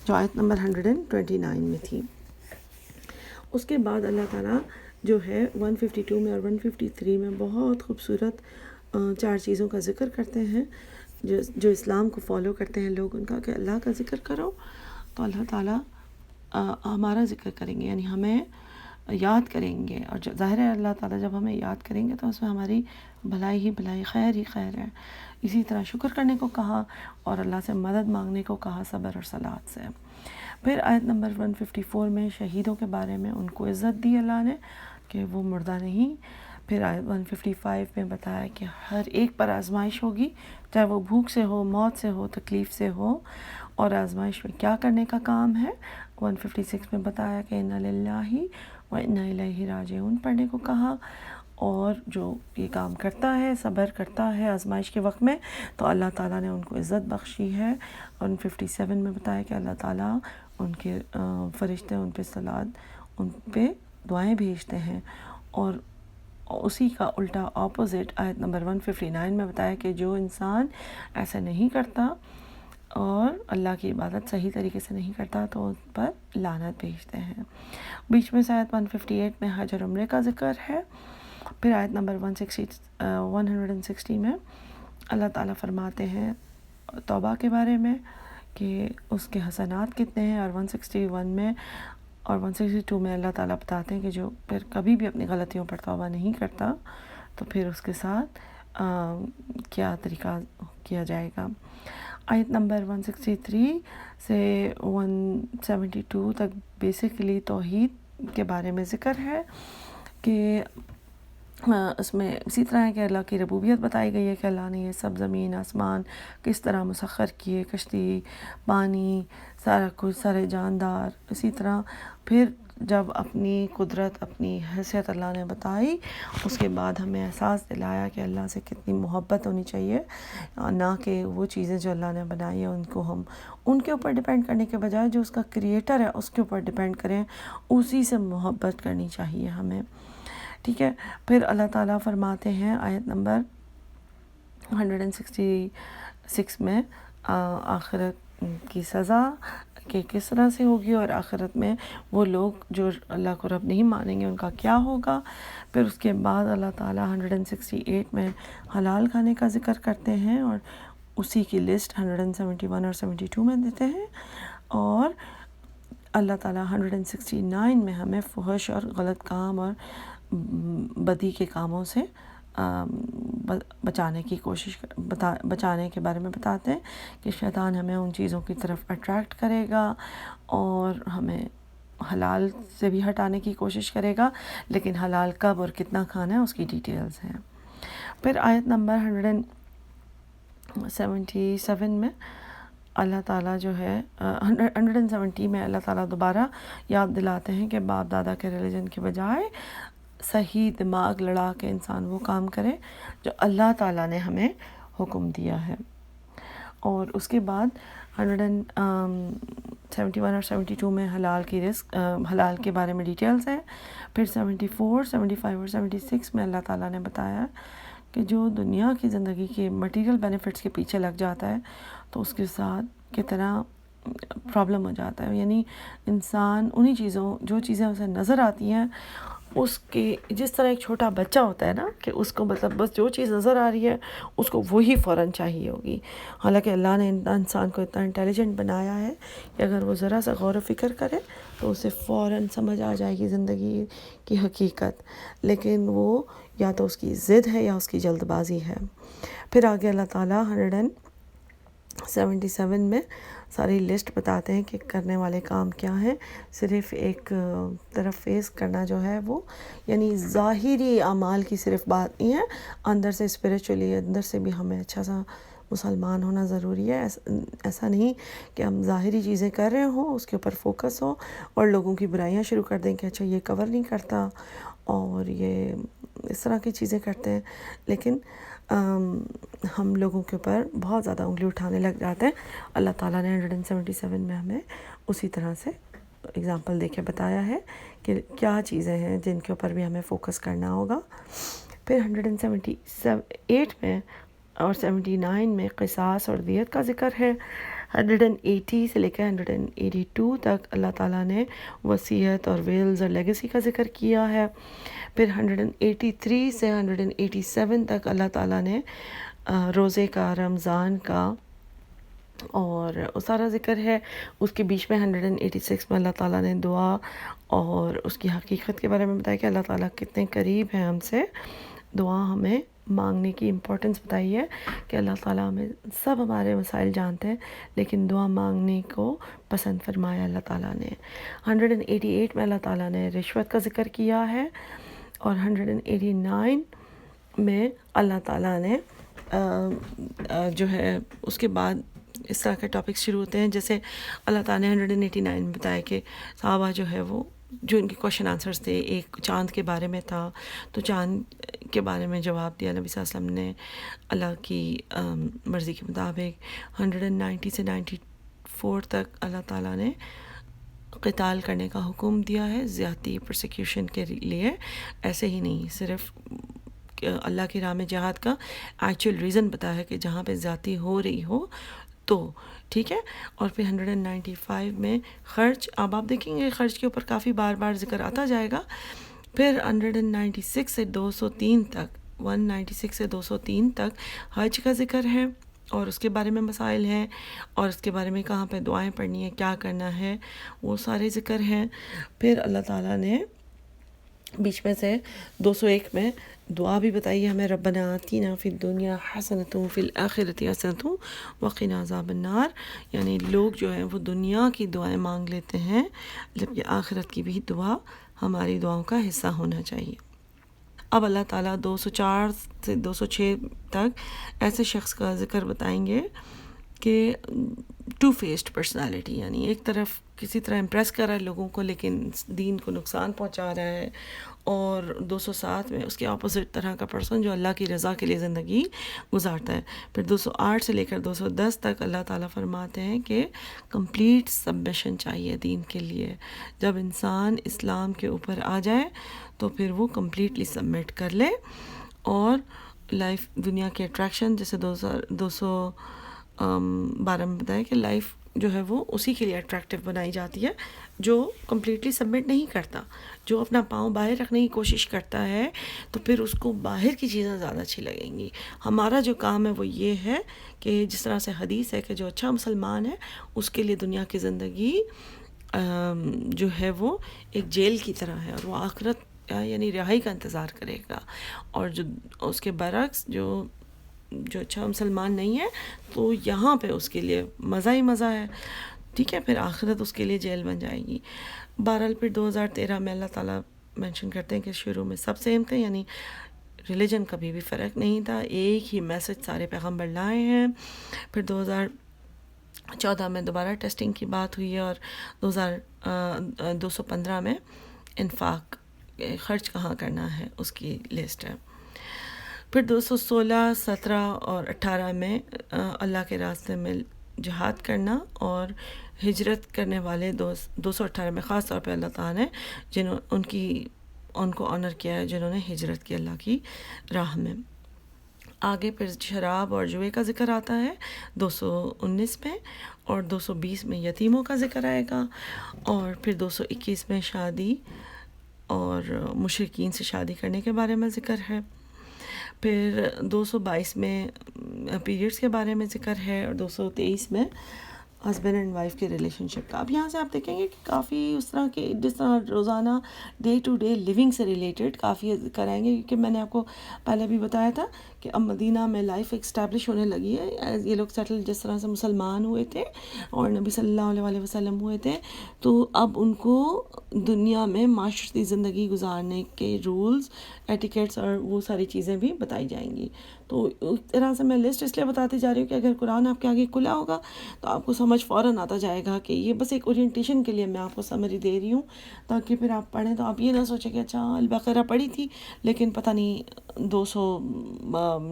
جو آیت نمبر 129 میں تھی. اس کے بعد اللہ تعالیٰ جو ہے 152 میں اور 153 میں بہت خوبصورت 4 چیزوں کا ذکر کرتے ہیں جو اسلام کو فالو کرتے ہیں لوگ، ان کا کہ اللہ کا ذکر کرو تو اللہ تعالیٰ ہمارا ذکر کریں گے، یعنی ہمیں یاد کریں گے. اور ظاہر ہے اللہ تعالیٰ جب ہمیں یاد کریں گے تو اس میں ہماری بھلائی ہی بھلائی، خیر ہی خیر ہے. اسی طرح شکر کرنے کو کہا اور اللہ سے مدد مانگنے کو کہا صبر اور صلات سے. پھر آیت نمبر 154 میں شہیدوں کے بارے میں ان کو عزت دی اللہ نے کہ وہ مردہ نہیں. پھر آیت 155 میں بتایا کہ ہر ایک پر آزمائش ہوگی، چاہے وہ بھوک سے ہو، موت سے ہو، تکلیف سے ہو، اور آزمائش میں کیا کرنے کا کام ہے. 156 میں بتایا کہ اِنَّ لِلَّهِ وَإِنَّا إِلَيْهِ رَاجِعُونَ پڑھنے کو کہا، اور جو یہ کام کرتا ہے، صبر کرتا ہے آزمائش کے وقت میں، تو اللہ تعالیٰ نے ان کو عزت بخشی ہے. اور 157 میں بتایا کہ اللہ تعالیٰ ان کے فرشتے ان پہ صلات، ان پہ دعائیں بھیجتے ہیں. اور اسی کا الٹا اپوزٹ آیت نمبر 159 میں بتایا کہ جو انسان ایسا نہیں کرتا اور اللہ کی عبادت صحیح طریقے سے نہیں کرتا تو ان پر لعنت بھیجتے ہیں. بیچ میں سے آیت 158 میں حج اور عمرے کا ذکر ہے. پھر آیت نمبر 160 میں اللہ تعالیٰ فرماتے ہیں توبہ کے بارے میں کہ اس کے حسنات کتنے ہیں، اور 161 میں اور 162 میں اللہ تعالیٰ بتاتے ہیں کہ جو پھر کبھی بھی اپنی غلطیوں پر توبہ نہیں کرتا تو پھر اس کے ساتھ کیا طریقہ کیا جائے گا. آیت نمبر 163 سے 172 تک بیسیکلی توحید کے بارے میں ذکر ہے کہ اس میں اسی طرح ہے کہ اللہ کی ربوبیت بتائی گئی ہے کہ اللہ نے یہ سب زمین آسمان کس طرح مسخر کیے، کشتی، پانی، سارا کچھ، سارے جاندار. اسی طرح پھر جب اپنی قدرت، اپنی حیثیت اللہ نے بتائی، اس کے بعد ہمیں احساس دلایا کہ اللہ سے کتنی محبت ہونی چاہیے، نہ کہ وہ چیزیں جو اللہ نے بنائی ہیں ان کو ہم ان کے اوپر ڈیپینڈ کرنے کے بجائے جو اس کا کریٹر ہے اس کے اوپر ڈیپینڈ کریں، اسی سے محبت کرنی چاہیے ہمیں. ٹھیک ہے. پھر اللہ تعالیٰ فرماتے ہیں آیت نمبر 166 میں آخرت کی سزا کہ کس طرح سے ہوگی، اور آخرت میں وہ لوگ جو اللہ کو رب نہیں مانیں گے ان کا کیا ہوگا. پھر اس کے بعد اللہ تعالیٰ 168 میں حلال کھانے کا ذکر کرتے ہیں اور اسی کی لسٹ 171 اور 72 میں دیتے ہیں. اور اللہ تعالیٰ 169 میں ہمیں فحش اور غلط کام اور بدی کے کاموں سے بچانے کی کوشش بچانے کے بارے میں بتاتے ہیں کہ شیطان ہمیں ان چیزوں کی طرف اٹریکٹ کرے گا اور ہمیں حلال سے بھی ہٹانے کی کوشش کرے گا، لیکن حلال کب اور کتنا کھانا ہے اس کی ڈیٹیلز ہیں. پھر آیت نمبر 177 میں اللہ تعالیٰ جو ہے 170 میں اللہ تعالیٰ دوبارہ یاد دلاتے ہیں کہ باپ دادا کے ریلیجن کے بجائے صحیح دماغ لڑا کے انسان وہ کام کرے جو اللہ تعالیٰ نے ہمیں حکم دیا ہے. اور اس کے بعد 171 اور 72 میں حلال کی رزق حلال کے بارے میں ڈیٹیلز ہیں. پھر 74 75 اور 76 میں اللہ تعالیٰ نے بتایا کہ جو دنیا کی زندگی کے مٹیریل بینیفٹس کے پیچھے لگ جاتا ہے تو اس کے ساتھ کتنا پرابلم ہو جاتا ہے. یعنی انسان انہی چیزوں جو چیزیں اسے نظر آتی ہیں اس کے جس طرح ایک چھوٹا بچہ ہوتا ہے نا کہ اس کو مطلب بس جو چیز نظر آ رہی ہے اس کو وہی فوراً چاہیے ہوگی. حالانکہ اللہ نے انسان کو اتنا انٹیلیجنٹ بنایا ہے کہ اگر وہ ذرا سا غور و فکر کرے تو اسے فوراً سمجھ آ جائے گی زندگی کی حقیقت. لیکن وہ یا تو اس کی ضد ہے یا اس کی جلد بازی ہے. پھر آگے اللہ تعالیٰ 177 میں ساری لسٹ بتاتے ہیں کہ کرنے والے کام کیا ہیں. صرف ایک طرف فیس کرنا جو ہے وہ یعنی ظاہری اعمال کی صرف بات نہیں ہے، اندر سے اسپریچولی اندر سے بھی ہمیں اچھا سا مسلمان ہونا ضروری ہے. ایسا نہیں کہ ہم ظاہری چیزیں کر رہے ہوں اس کے اوپر فوکس ہو اور لوگوں کی برائیاں شروع کر دیں کہ اچھا یہ کور نہیں کرتا اور یہ اس طرح کی چیزیں کرتے ہیں، لیکن ہم لوگوں کے اوپر بہت زیادہ انگلی اٹھانے لگ جاتے ہیں. اللہ تعالیٰ نے 177 میں ہمیں اسی طرح سے اگزامپل دے کے بتایا ہے کہ کیا چیزیں ہیں جن کے اوپر بھی ہمیں فوکس کرنا ہوگا. پھر 178 میں اور 79 میں قصاص اور دیت کا ذکر ہے. 180 سے لے کے 182 تک اللہ تعالیٰ نے وصیت اور ویلز اور لیگیسی کا ذکر کیا ہے. پھر 183 سے 187 تک اللہ تعالیٰ نے روزے کا، رمضان کا اور سارا ذکر ہے. اس کے بیچ میں 186 میں اللہ تعالیٰ نے دعا اور اس کی حقیقت کے بارے میں بتایا کہ اللہ تعالیٰ کتنے قریب ہیں ہم سے. دعا ہمیں مانگنے کی امپورٹنس بتائی ہے کہ اللہ تعالیٰ ہمیں سب ہمارے مسائل جانتے ہیں لیکن دعا مانگنے کو پسند فرمایا اللہ تعالیٰ نے. 188 میں اللہ تعالیٰ نے رشوت کا ذکر کیا ہے اور 189 میں اللہ تعالیٰ نے جو ہے اس کے بعد اس طرح کے ٹاپکس شروع ہوتے ہیں. جیسے اللہ تعالیٰ نے 189 میں بتایا کہ صحابہ جو ہے وہ جو ان کے کوشچن آنسرز تھے، ایک چاند کے بارے میں تھا تو چاند کے بارے میں جواب دیا نبی صلی اللہ علیہ وسلم نے اللہ کی مرضی کے مطابق. 190 سے 94 تک اللہ تعالیٰ نے قتال کرنے کا حکم دیا ہے زیادتی پرسیکیوشن کے لیے. ایسے ہی نہیں صرف اللہ کی راہ میں جہاد کا ایکچوئل ریزن بتایا ہے کہ جہاں پہ زیادتی ہو رہی ہو تو ٹھیک ہے. اور پھر 195 میں خرچ، اب آپ دیکھیں گے خرچ کے اوپر کافی بار بار ذکر آتا جائے گا. پھر 196 سے 203 تک 196 سے 203 تک حج کا ذکر ہے اور اس کے بارے میں مسائل ہیں اور اس کے بارے میں کہاں پہ دعائیں پڑھنی ہیں، کیا کرنا ہے، وہ سارے ذکر ہیں. پھر اللہ تعالیٰ نے بیچ میں سے 201 میں دعا بھی بتائی ہے ہمیں، ربنا آتینا فی الدنیا حسنۃ فی الآخرۃ حسنۃ وقنا عذاب النار. یعنی لوگ جو ہیں وہ دنیا کی دعائیں مانگ لیتے ہیں جبکہ آخرت کی بھی دعا ہماری دعاؤں کا حصہ ہونا چاہیے. اب اللہ تعالیٰ 204 سے 206 تک ایسے شخص کا ذکر بتائیں گے کہ ٹو فیسڈ پرسنالٹی، یعنی ایک طرف کسی طرح امپریس کر رہا ہے لوگوں کو لیکن دین کو نقصان پہنچا رہا ہے. اور 207 میں اس کے اپوزٹ طرح کا پرسن جو اللہ کی رضا کے لیے زندگی گزارتا ہے. پھر 208 سے لے کر 210 تک اللہ تعالیٰ فرماتے ہیں کہ کمپلیٹ سبمیشن چاہیے دین کے لیے. جب انسان اسلام کے اوپر آ جائے تو پھر وہ کمپلیٹلی سبمٹ کر لے اور لائف دنیا کے اٹریکشن جیسے 212 میں بتایا کہ لائف جو ہے وہ اسی کے لیے اٹریکٹیو بنائی جاتی ہے جو کمپلیٹلی سبمٹ نہیں کرتا. جو اپنا پاؤں باہر رکھنے کی کوشش کرتا ہے تو پھر اس کو باہر کی چیزیں زیادہ اچھی لگیں گی. ہمارا جو کام ہے وہ یہ ہے کہ جس طرح سے حدیث ہے کہ جو اچھا مسلمان ہے اس کے لیے دنیا کی زندگی جو ہے وہ ایک جیل کی طرح ہے اور وہ آخرت یعنی رہائی کا انتظار کرے گا. اور جو اس کے برعکس جو اچھا مسلمان نہیں ہے تو یہاں پہ اس کے لیے مزہ ہی مزہ ہے، ٹھیک ہے. پھر آخرت اس کے لیے جیل بن جائے گی. بہرحال پھر 2013 میں اللہ تعالیٰ مینشن کرتے ہیں کہ شروع میں سب سیم تھے، یعنی ریلیجن کبھی بھی فرق نہیں تھا، ایک ہی میسج سارے پیغمبر لائے ہیں. پھر 14 میں دوبارہ ٹیسٹنگ کی بات ہوئی ہے، اور 215 میں انفاق خرچ کہاں کرنا ہے اس کی لسٹ ہے. پھر 216، 17 اور 18 میں اللہ کے راستے میں جہاد کرنا، اور ہجرت کرنے والے 218 میں خاص طور پہ اللہ تعالیٰ نے ان کو آنر کیا ہے جنہوں نے ہجرت کی اللہ کی راہ میں. آگے پھر شراب اور جوئے کا ذکر آتا ہے 219 میں، اور 220 میں یتیموں کا ذکر آئے گا، اور پھر 221 میں شادی اور مشرکین سے شادی کرنے کے بارے میں ذکر ہے. پھر 222 میں پیریڈز کے بارے میں ذکر ہے، اور 223 میں ہسبینڈ اینڈ وائف کے ریلیشن شپ کا. اب یہاں سے آپ دیکھیں گے کہ کافی اس طرح کے جس طرح روزانہ ڈے ٹو ڈے لیونگ سے ریلیٹڈ کافی ذکر آئیں گے، کیونکہ میں نے آپ کو پہلے بھی بتایا تھا کہ اب مدینہ میں لائف اسٹیبلش ہونے لگی ہے. یہ لوگ سیٹل جس طرح سے مسلمان ہوئے تھے اور نبی صلی اللہ علیہ وسلم ہوئے تھے، تو اب ان کو دنیا میں معاشرتی زندگی گزارنے کے رولز، ایٹیکیٹس اور وہ ساری چیزیں بھی بتائی جائیں گی. تو اس طرح سے میں لسٹ اس لیے بتاتی جا رہی ہوں کہ اگر قرآن آپ کے آگے کھلا ہوگا تو آپ کو سمجھ فوراً آتا جائے گا کہ یہ بس ایک اورینٹیشن کے لیے میں آپ کو سمری دے رہی ہوں، تاکہ پھر آپ پڑھیں تو آپ یہ نہ سوچیں کہ اچھا البقرہ پڑھی تھی لیکن پتہ نہیں 200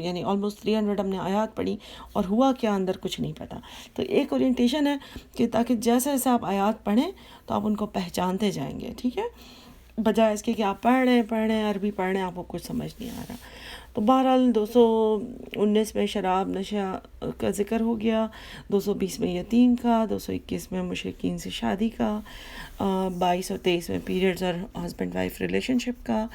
یعنی آلموسٹ 300 ہم نے آیات پڑھی اور ہوا کیا اندر کچھ نہیں پتا. تو ایک اورینٹیشن ہے کہ تاکہ جیسے جیسے آپ آیات پڑھیں تو آپ ان کو پہچانتے جائیں گے، ٹھیک ہے، بجائے اس کے کہ آپ پڑھ رہے ہیں عربی پڑھ رہے ہیں، آپ کو کچھ سمجھ نہیں آ رہا. تو بہرحال 219 میں شراب نشہ کا ذکر ہو گیا، 220 میں یتیم کا، 221 میں مشرکین سے شادی کا، 22 اور 23 میں پیریڈز اور ہسبینڈ وائف ریلیشن شپ کا،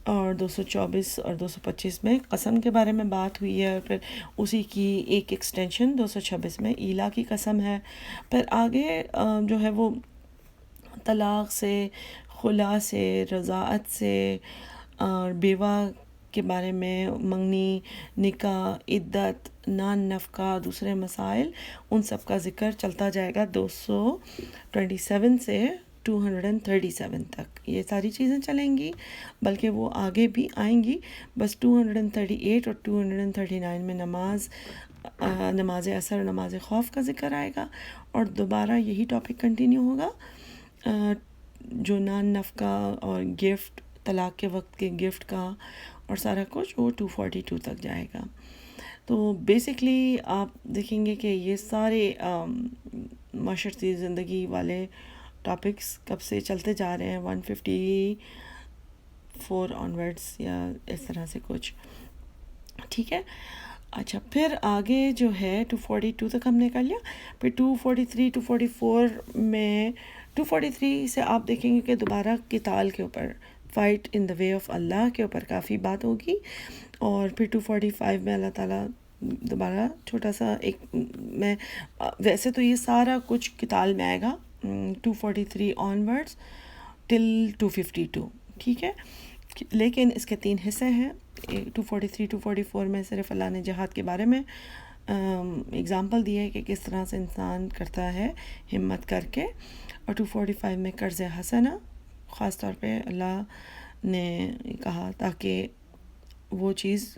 اور 224 اور 225 میں قسم کے بارے میں بات ہوئی ہے. اور پھر اسی کی ایک ایکسٹینشن 226 میں ایلا کی قسم ہے. پھر آگے جو ہے وہ طلاق سے، خلا سے، رضاعت سے، اور بیوہ کے بارے میں، منگنی، نکاح، عدت، نان نفقہ، دوسرے مسائل، ان سب کا ذکر چلتا جائے گا 227 سے 237 تک. یہ ساری چیزیں چلیں گی، بلکہ وہ آگے بھی آئیں گی. بس 238 اور 239 میں نماز اثر، نماز خوف کا ذکر آئے گا، اور دوبارہ یہی ٹاپک کنٹینیو ہوگا. جو نان نفقہ اور گفٹ، طلاق کے وقت کے گفٹ کا اور سارا کچھ، وہ 242 تک جائے گا. تو بیسکلی آپ دیکھیں گے کہ یہ سارے معاشرتی زندگی والے ٹاپکس کب سے چلتے جا رہے ہیں، 154 آنورڈس یا اس طرح سے کچھ، ٹھیک ہے. اچھا، پھر آگے جو ہے 242 تک ہم نے کر لیا. پھر 243 244 میں 243 سے آپ دیکھیں گے کہ دوبارہ قتال کے اوپر، fight in the way of اللہ کے اوپر کافی بات ہوگی. اور پھر 245 میں اللہ تعالیٰ دوبارہ چھوٹا سا ایک، میں ویسے تو یہ سارا کچھ قتال میں آئے گا 243 آنورڈس ٹل 252، ٹھیک ہے، لیکن اس کے 3 حصے ہیں. 243 244 میں صرف اللہ نے جہاد کے بارے میں اگزامپل دی ہے کہ کس طرح سے انسان کرتا ہے ہمت کر کے. اور 245 میں قرض حسنہ، خاص طور پہ اللہ نے کہا تاکہ وہ چیز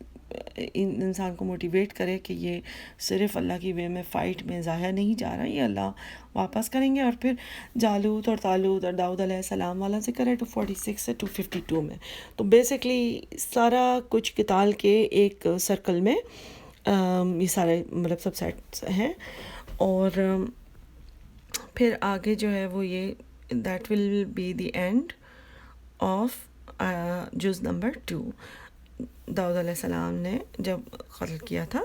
انسان کو موٹیویٹ کرے کہ یہ صرف اللہ کی وے میں فائٹ میں ضائع نہیں جا رہا، یہ اللہ واپس کریں گے. اور پھر جالوت اور طالوت اور داؤد علیہ السلام والا ذکر ہے 246 سے 252 میں. تو بیسکلی سارا کچھ قتال کے ایک سرکل میں یہ سارے مطلب سب سیٹس ہیں. اور پھر آگے جو ہے وہ یہ that will be the end of جز نمبر 2. داؤد علیہ السلام نے جب قتل کیا تھا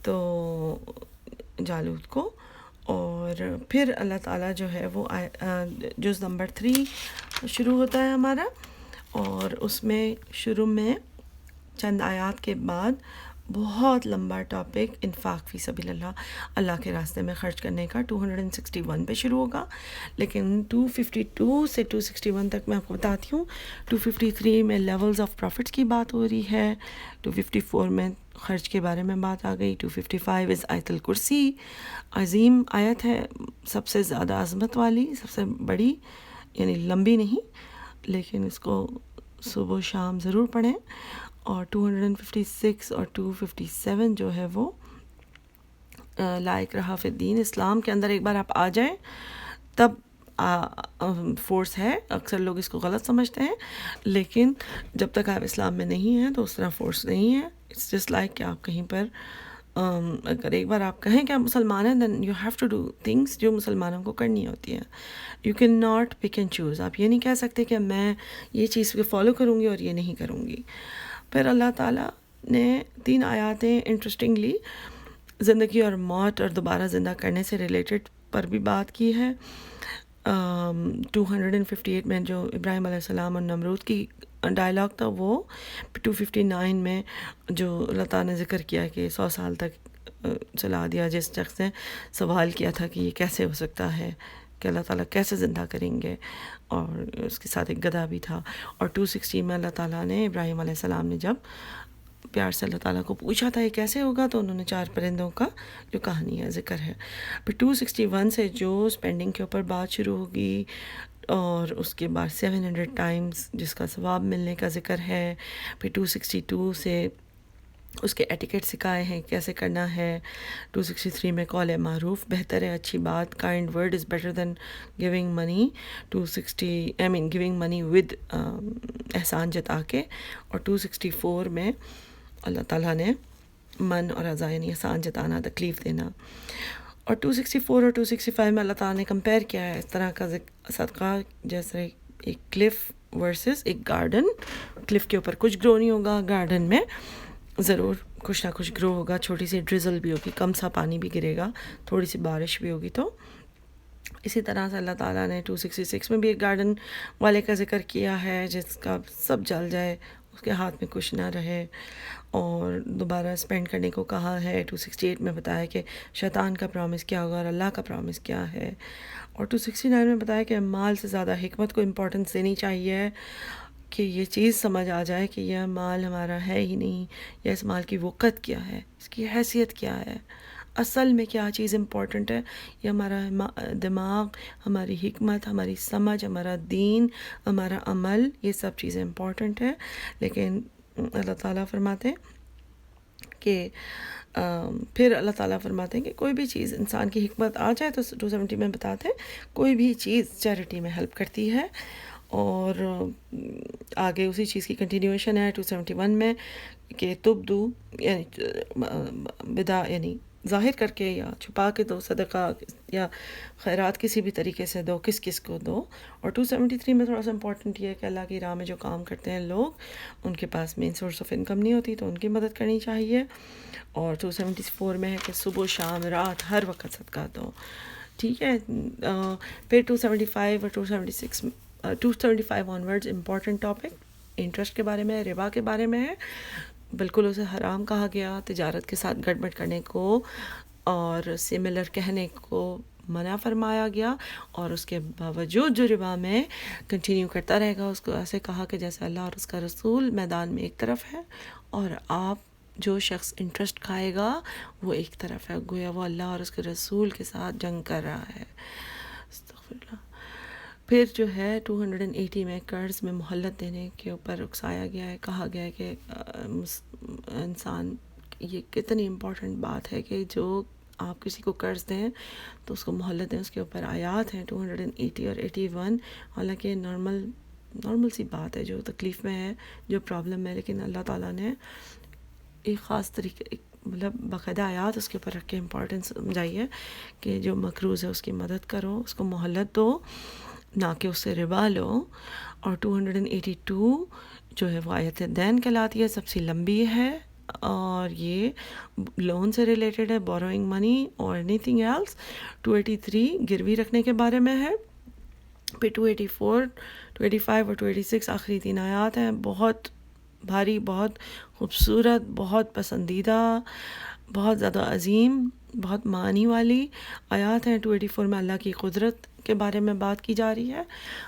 تو جالوت کو، اور پھر اللہ تعالیٰ جو ہے وہ جز نمبر 3 شروع ہوتا ہے ہمارا، اور اس میں شروع میں چند آیات کے بعد بہت لمبا ٹاپک انفاق فی سبیل اللہ، اللہ کے راستے میں خرچ کرنے کا 261 پہ شروع ہوگا. لیکن 252 سے 261 تک میں آپ کو بتاتی ہوں. 253 میں لیولز آف پروفٹس کی بات ہو رہی ہے، 254 میں خرچ کے بارے میں بات آ گئی. 255 از آیت الکرسی، عظیم آیت ہے، سب سے زیادہ عظمت والی، سب سے بڑی، یعنی لمبی نہیں لیکن اس کو صبح و شام ضرور پڑھیں. اور 256 اور 257 جو ہے وہ لا اکراہ فی الدین، اسلام کے اندر ایک بار آپ آ جائیں تب فورس ہے. اکثر لوگ اس کو غلط سمجھتے ہیں، لیکن جب تک آپ اسلام میں نہیں ہیں تو اس طرح فورس نہیں ہے. اٹس جسٹ لائک کہ آپ کہیں پر اگر ایک بار آپ کہیں کہ آپ مسلمان ہیں then you have to do things جو مسلمانوں کو کرنی ہوتی ہیں. You can not pick and choose. آپ یہ نہیں کہہ سکتے کہ میں یہ چیز فالو کروں گی اور یہ نہیں کروں گی. پھر اللہ تعالیٰ نے 3 آیاتیں انٹرسٹنگلی زندگی اور موت اور دوبارہ زندہ کرنے سے ریلیٹڈ پر بھی بات کی ہے. 258 میں جو ابراہیم علیہ السلام اور نمرود کی ڈائلاگ تھا، وہ 259 میں جو اللہ تعالیٰ نے ذکر کیا کہ 100 سال تک چلا دیا، جس شخص نے سوال کیا تھا کہ یہ کیسے ہو سکتا ہے کہ اللہ تعالیٰ کیسے زندہ کریں گے، اور اس کے ساتھ ایک گدھا بھی تھا. اور 260 میں اللہ تعالیٰ نے ابراہیم علیہ السلام نے جب پیار سے اللہ تعالیٰ کو پوچھا تھا یہ کیسے ہوگا، تو انہوں نے 4 پرندوں کا جو کہانی ہے ذکر ہے. پھر 261 سے جو اسپینڈنگ کے اوپر بات شروع ہوگی، اور اس کے بعد 700 ٹائمز جس کا ثواب ملنے کا ذکر ہے. پھر 262 سے اس کے ایٹیکیٹ سکھائے ہیں کیسے کرنا ہے. 263 میں قول معروف بہتر ہے، اچھی بات، kind word is better than giving money. 260 giving money with احسان جتا کے. اور 264 میں اللہ تعالیٰ نے من اور اذا یعنی احسان جتانا، تکلیف دینا. اور 264 اور 265 میں اللہ تعالیٰ نے کمپیئر کیا ہے اس طرح کا صدقہ جیسے ایک کلف ورسز ایک گارڈن. کلف کے اوپر کچھ گرو نہیں ہوگا، گارڈن میں ضرور کچھ نہ کچھ گرو ہوگا. چھوٹی سی ڈرزل بھی ہوگی، کم سا پانی بھی گرے گا، تھوڑی سی بارش بھی ہوگی. تو اسی طرح سے اللہ تعالیٰ نے 266 میں بھی ایک گارڈن والے کا ذکر کیا ہے جس کا سب جل جائے، اس کے ہاتھ میں کچھ نہ رہے، اور دوبارہ اسپینڈ کرنے کو کہا ہے. 268 میں بتایا کہ شیطان کا پرامس کیا ہوگا اور اللہ کا پرامس کیا ہے. اور 269 میں بتایا کہ مال سے زیادہ حکمت کو امپورٹنس دینی چاہیے، کہ یہ چیز سمجھ آ جائے کہ یہ مال ہمارا ہے ہی نہیں، یا اس مال کی وقت کیا ہے، اس کی حیثیت کیا ہے، اصل میں کیا چیز امپورٹنٹ ہے. یہ ہمارا دماغ، ہماری حکمت، ہماری سمجھ، ہمارا دین، ہمارا عمل، یہ سب چیزیں امپورٹنٹ ہیں. لیکن اللہ تعالیٰ فرماتے ہیں کہ پھر اللہ تعالیٰ فرماتے ہیں کہ کوئی بھی چیز انسان کی حکمت آ جائے تو 270 میں بتاتے ہیں کوئی بھی چیز چیریٹی میں ہیلپ کرتی ہے. اور آگے اسی چیز کی کنٹینیویشن ہے 271 میں کہ تبدو یعنی یعنی ظاہر کر کے یا چھپا کے دو، صدقہ یا خیرات کسی بھی طریقے سے دو، کس کو دو. اور 273 میں تھوڑا سا امپورٹنٹ یہ ہے کہ اللہ کی راہ میں جو کام کرتے ہیں لوگ، ان کے پاس مین سورس آف انکم نہیں ہوتی تو ان کی مدد کرنی چاہیے. اور 274 میں ہے کہ صبح شام رات ہر وقت صدقہ دو. ٹھیک ہے. پھر 275 اور 275 آنورڈز امپورٹنٹ ٹاپک انٹرسٹ کے بارے میں، ربا کے بارے میں ہے. بالکل اسے حرام کہا گیا، تجارت کے ساتھ گڑبڑ کرنے کو اور سملر کہنے کو منع فرمایا گیا. اور اس کے باوجود جو ربا میں کنٹینیو کرتا رہے گا، اس کو ایسے کہا کہ جیسے اللہ اور اس کا رسول میدان میں ایک طرف ہے اور آپ جو شخص انٹرسٹ کھائے گا وہ ایک طرف ہے، گویا وہ اللہ اور اس کے رسول کے ساتھ جنگ کر رہا ہے. استغفر اللہ. پھر جو ہے 280 میں قرض میں مہلت دینے کے اوپر اکسایا گیا ہے، کہا گیا ہے کہ انسان، یہ کتنی امپورٹنٹ بات ہے کہ جو آپ کسی کو قرض دیں تو اس کو مہلت دیں. اس کے اوپر آیات ہیں 280 اور 81. حالانکہ نارمل سی بات ہے، جو تکلیف میں ہے، جو پرابلم ہے، لیکن اللہ تعالیٰ نے ایک خاص طریقے مطلب باقاعدہ آیات اس کے اوپر رکھ کے امپورٹنس سمجھائی ہے کہ جو مقروض ہے اس کی مدد کرو، اس کو مہلت دو، نہ کہ اس سے ربا لو. اور 282 جو ہے وہ آیت دین کہلاتی ہے، سب سے لمبی ہے، اور یہ لون سے ریلیٹڈ ہے، بوروئنگ منی اور اینی تھنگ ایلس. 283 گروی رکھنے کے بارے میں ہے. پھر 284 285 اور 286 آخری 3 آیات ہیں، بہت بھاری، بہت خوبصورت، بہت پسندیدہ، بہت زیادہ عظیم، بہت معنی والی آیات ہیں. 284 میں اللہ کی قدرت کے بارے میں بات کی جا رہی ہے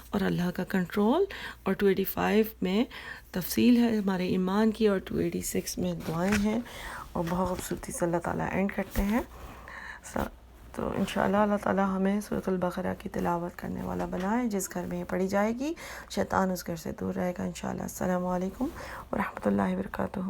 اور اللہ کا کنٹرول. اور 285 میں تفصیل ہے ہمارے ایمان کی. اور 286 میں دعائیں ہیں اور بہت خوبصورتی سے اللہ تعالیٰ اینڈ کرتے ہیں. تو انشاءاللہ اللہ تعالیٰ ہمیں سورۃ البقرہ کی تلاوت کرنے والا بنائے. جس گھر میں یہ پڑھی جائے گی شیطان اس گھر سے دور رہے گا انشاءاللہ. السلام علیکم ورحمۃ اللہ وبرکاتہ.